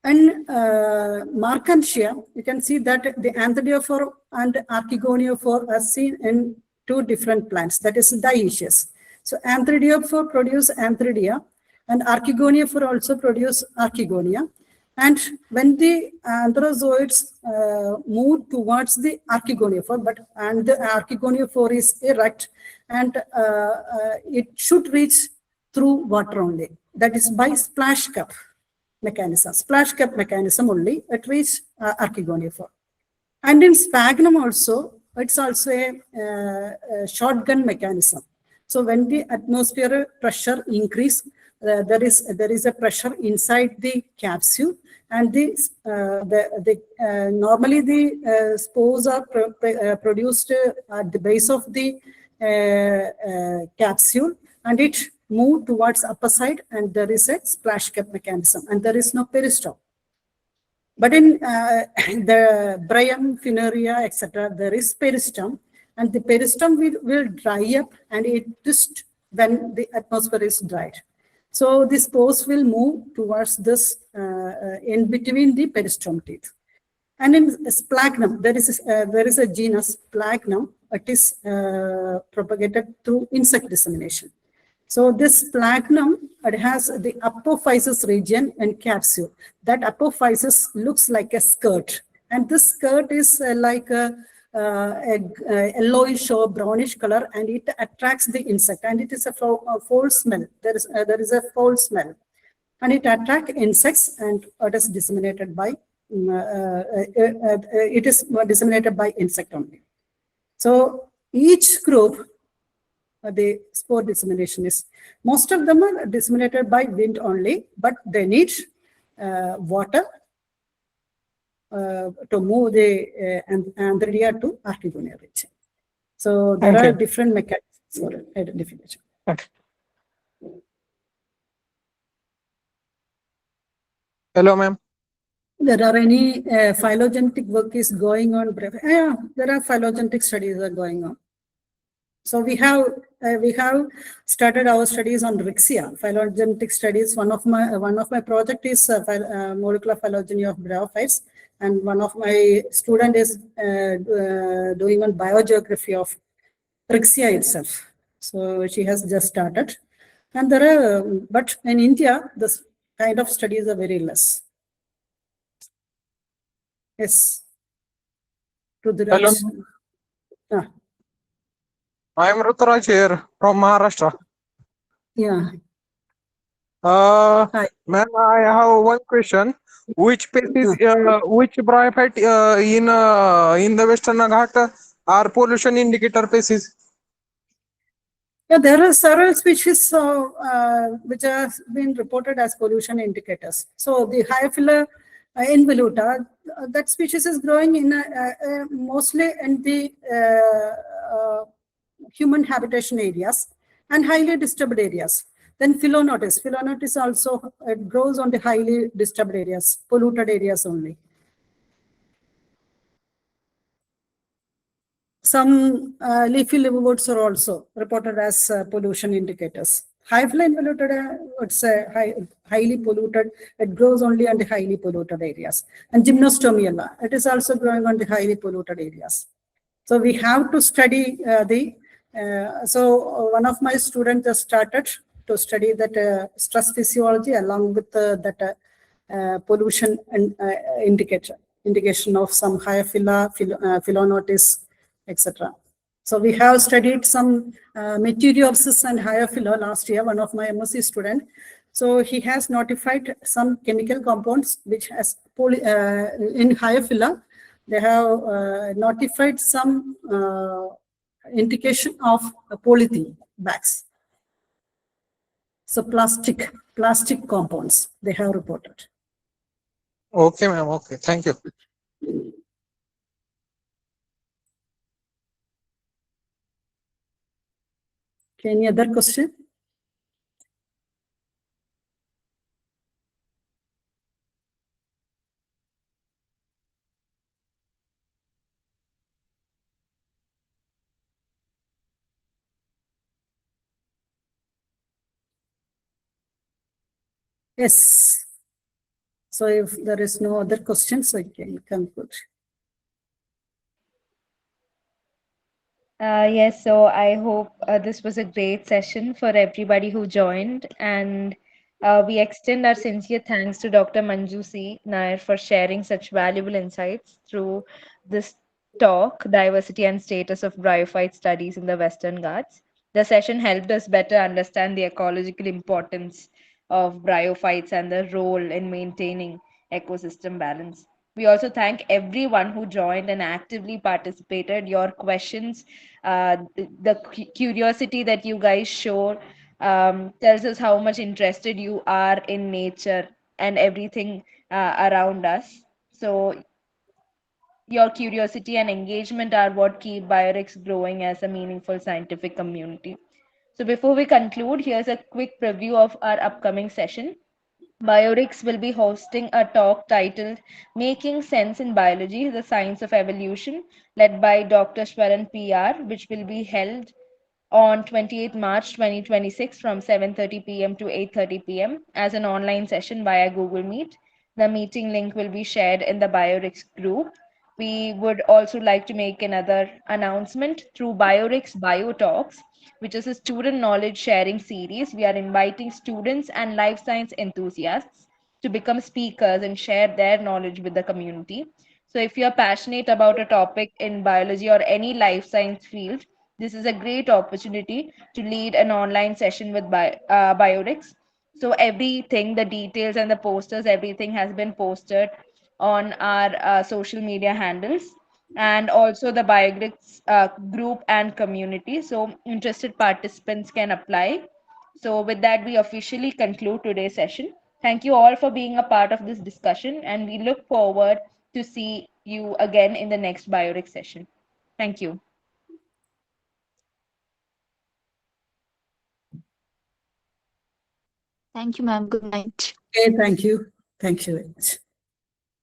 And Markantia, you can see that the anthidiophore and archegoniophore are seen in two different plants, that is dioecious. So anthidiophore produce anthridia and archegoniophore also produce archegonia. And when the anthrozoids move towards the archegoniophore, and the archegoniophore is erect and it should reach through water only. That is by splash cup mechanism only, it reaches archegoniophore. And in sphagnum also, it's also a shotgun mechanism. So when the atmosphere pressure increase, there is a pressure inside the capsule, and normally the spores are produced at the base of the capsule, and it move towards upper side, and there is a splash cap mechanism, and there is no peristome. But in the Bryum, Funaria, etc., there is peristome, and the peristome will dry up, and it just when the atmosphere is dried. So the spores will move towards this in between the peristome teeth. And in sphagnum, there is a genus sphagnum. It is propagated through insect dissemination. So this sphagnum, it has the apophysis region and capsule. That apophysis looks like a skirt, and this skirt is like a yellowish or brownish color, and it attracts the insect, and it is a foul smell. There is a foul smell, and it attracts insects, and it is disseminated by insect only. So each group the spore dissemination is. Most of them are disseminated by wind only, but they need water to move the Antheridia to Archegonia region. So there Thank are you. different mechanisms for identification. Okay. Hello, ma'am. There are any phylogenetic work is going on? Yeah, there are phylogenetic studies are going on. So we have started our studies on Rixia, phylogenetic studies. One of my project is molecular phylogeny of Bryophytes, and one of my student is doing on biogeography of Rixia itself. So she has just started, and there are, but in India, this kind of studies are very less. Yes, Hello, Rudhraj. ma'am. Ah, I am Ruturaj here from Maharashtra. yeah. Uh, Hi. Ma'am, I have one question. Which Ah. species, which bryophyte in the Western Ghat are pollution indicator species? Yeah, there are several species which have been reported as pollution indicators. So the Hyophila involuta, that species is growing in mostly in the human habitation areas and highly disturbed areas. Then Philonopsis also grows on the highly disturbed areas, polluted areas only. Some leafy liverworts are also reported as pollution indicators. High flame polluted, it's highly polluted. It grows only on the highly polluted areas. And Gymnostomia, it is also growing on the highly polluted areas. So we have to study one of my students just started to study that stress physiology along with that pollution and indication of some Philonopsis, etc. So we have studied some Meteoriopsis and Hyophila last year, one of my MSc student. So he has notified some chemical compounds which has in Hyophila, they have notified some indication of polythene bags. So plastic compounds they have reported. Okay, ma'am. Okay, thank you. Okay, any other question? Yes. So if there is no other questions, I can conclude. Yes, so I hope this was a great session for everybody who joined, and we extend our sincere thanks to Dr. Manju C. Nair for sharing such valuable insights through this talk, Diversity and Status of Bryophyte Studies in the Western Ghats. The session helped us better understand the ecological importance of bryophytes and their role in maintaining ecosystem balance. We also thank everyone who joined and actively participated. Your questions, the curiosity that you guys show, tells us how much interested you are in nature and everything around us. So, your curiosity and engagement are what keep Biorix growing as a meaningful scientific community. So, before we conclude, here's a quick preview of our upcoming session. Biorix will be hosting a talk titled Making Sense in Biology, the Science of Evolution, led by Dr. Shwaran PR, which will be held on 28 March 2026 from 7:30 p.m. to 8:30 p.m. as an online session via Google Meet. The meeting link will be shared in the Biorix group. We would also like to make another announcement through Biorix Bio Talks, which is a student knowledge sharing series. We are inviting students and life science enthusiasts to become speakers and share their knowledge with the community. So, if you're passionate about a topic in biology or any life science field, this is a great opportunity to lead an online session with Biorix. So, everything, the details and the posters, everything has been posted on our social media handles. and also the Biogrids group and community. So interested participants can apply. So with that, we officially conclude today's session. Thank you all for being a part of this discussion, and we look forward to see you again in the next Biotic session. Thank you. Thank you, ma'am. Good night. Okay, thank you. Thank you very much.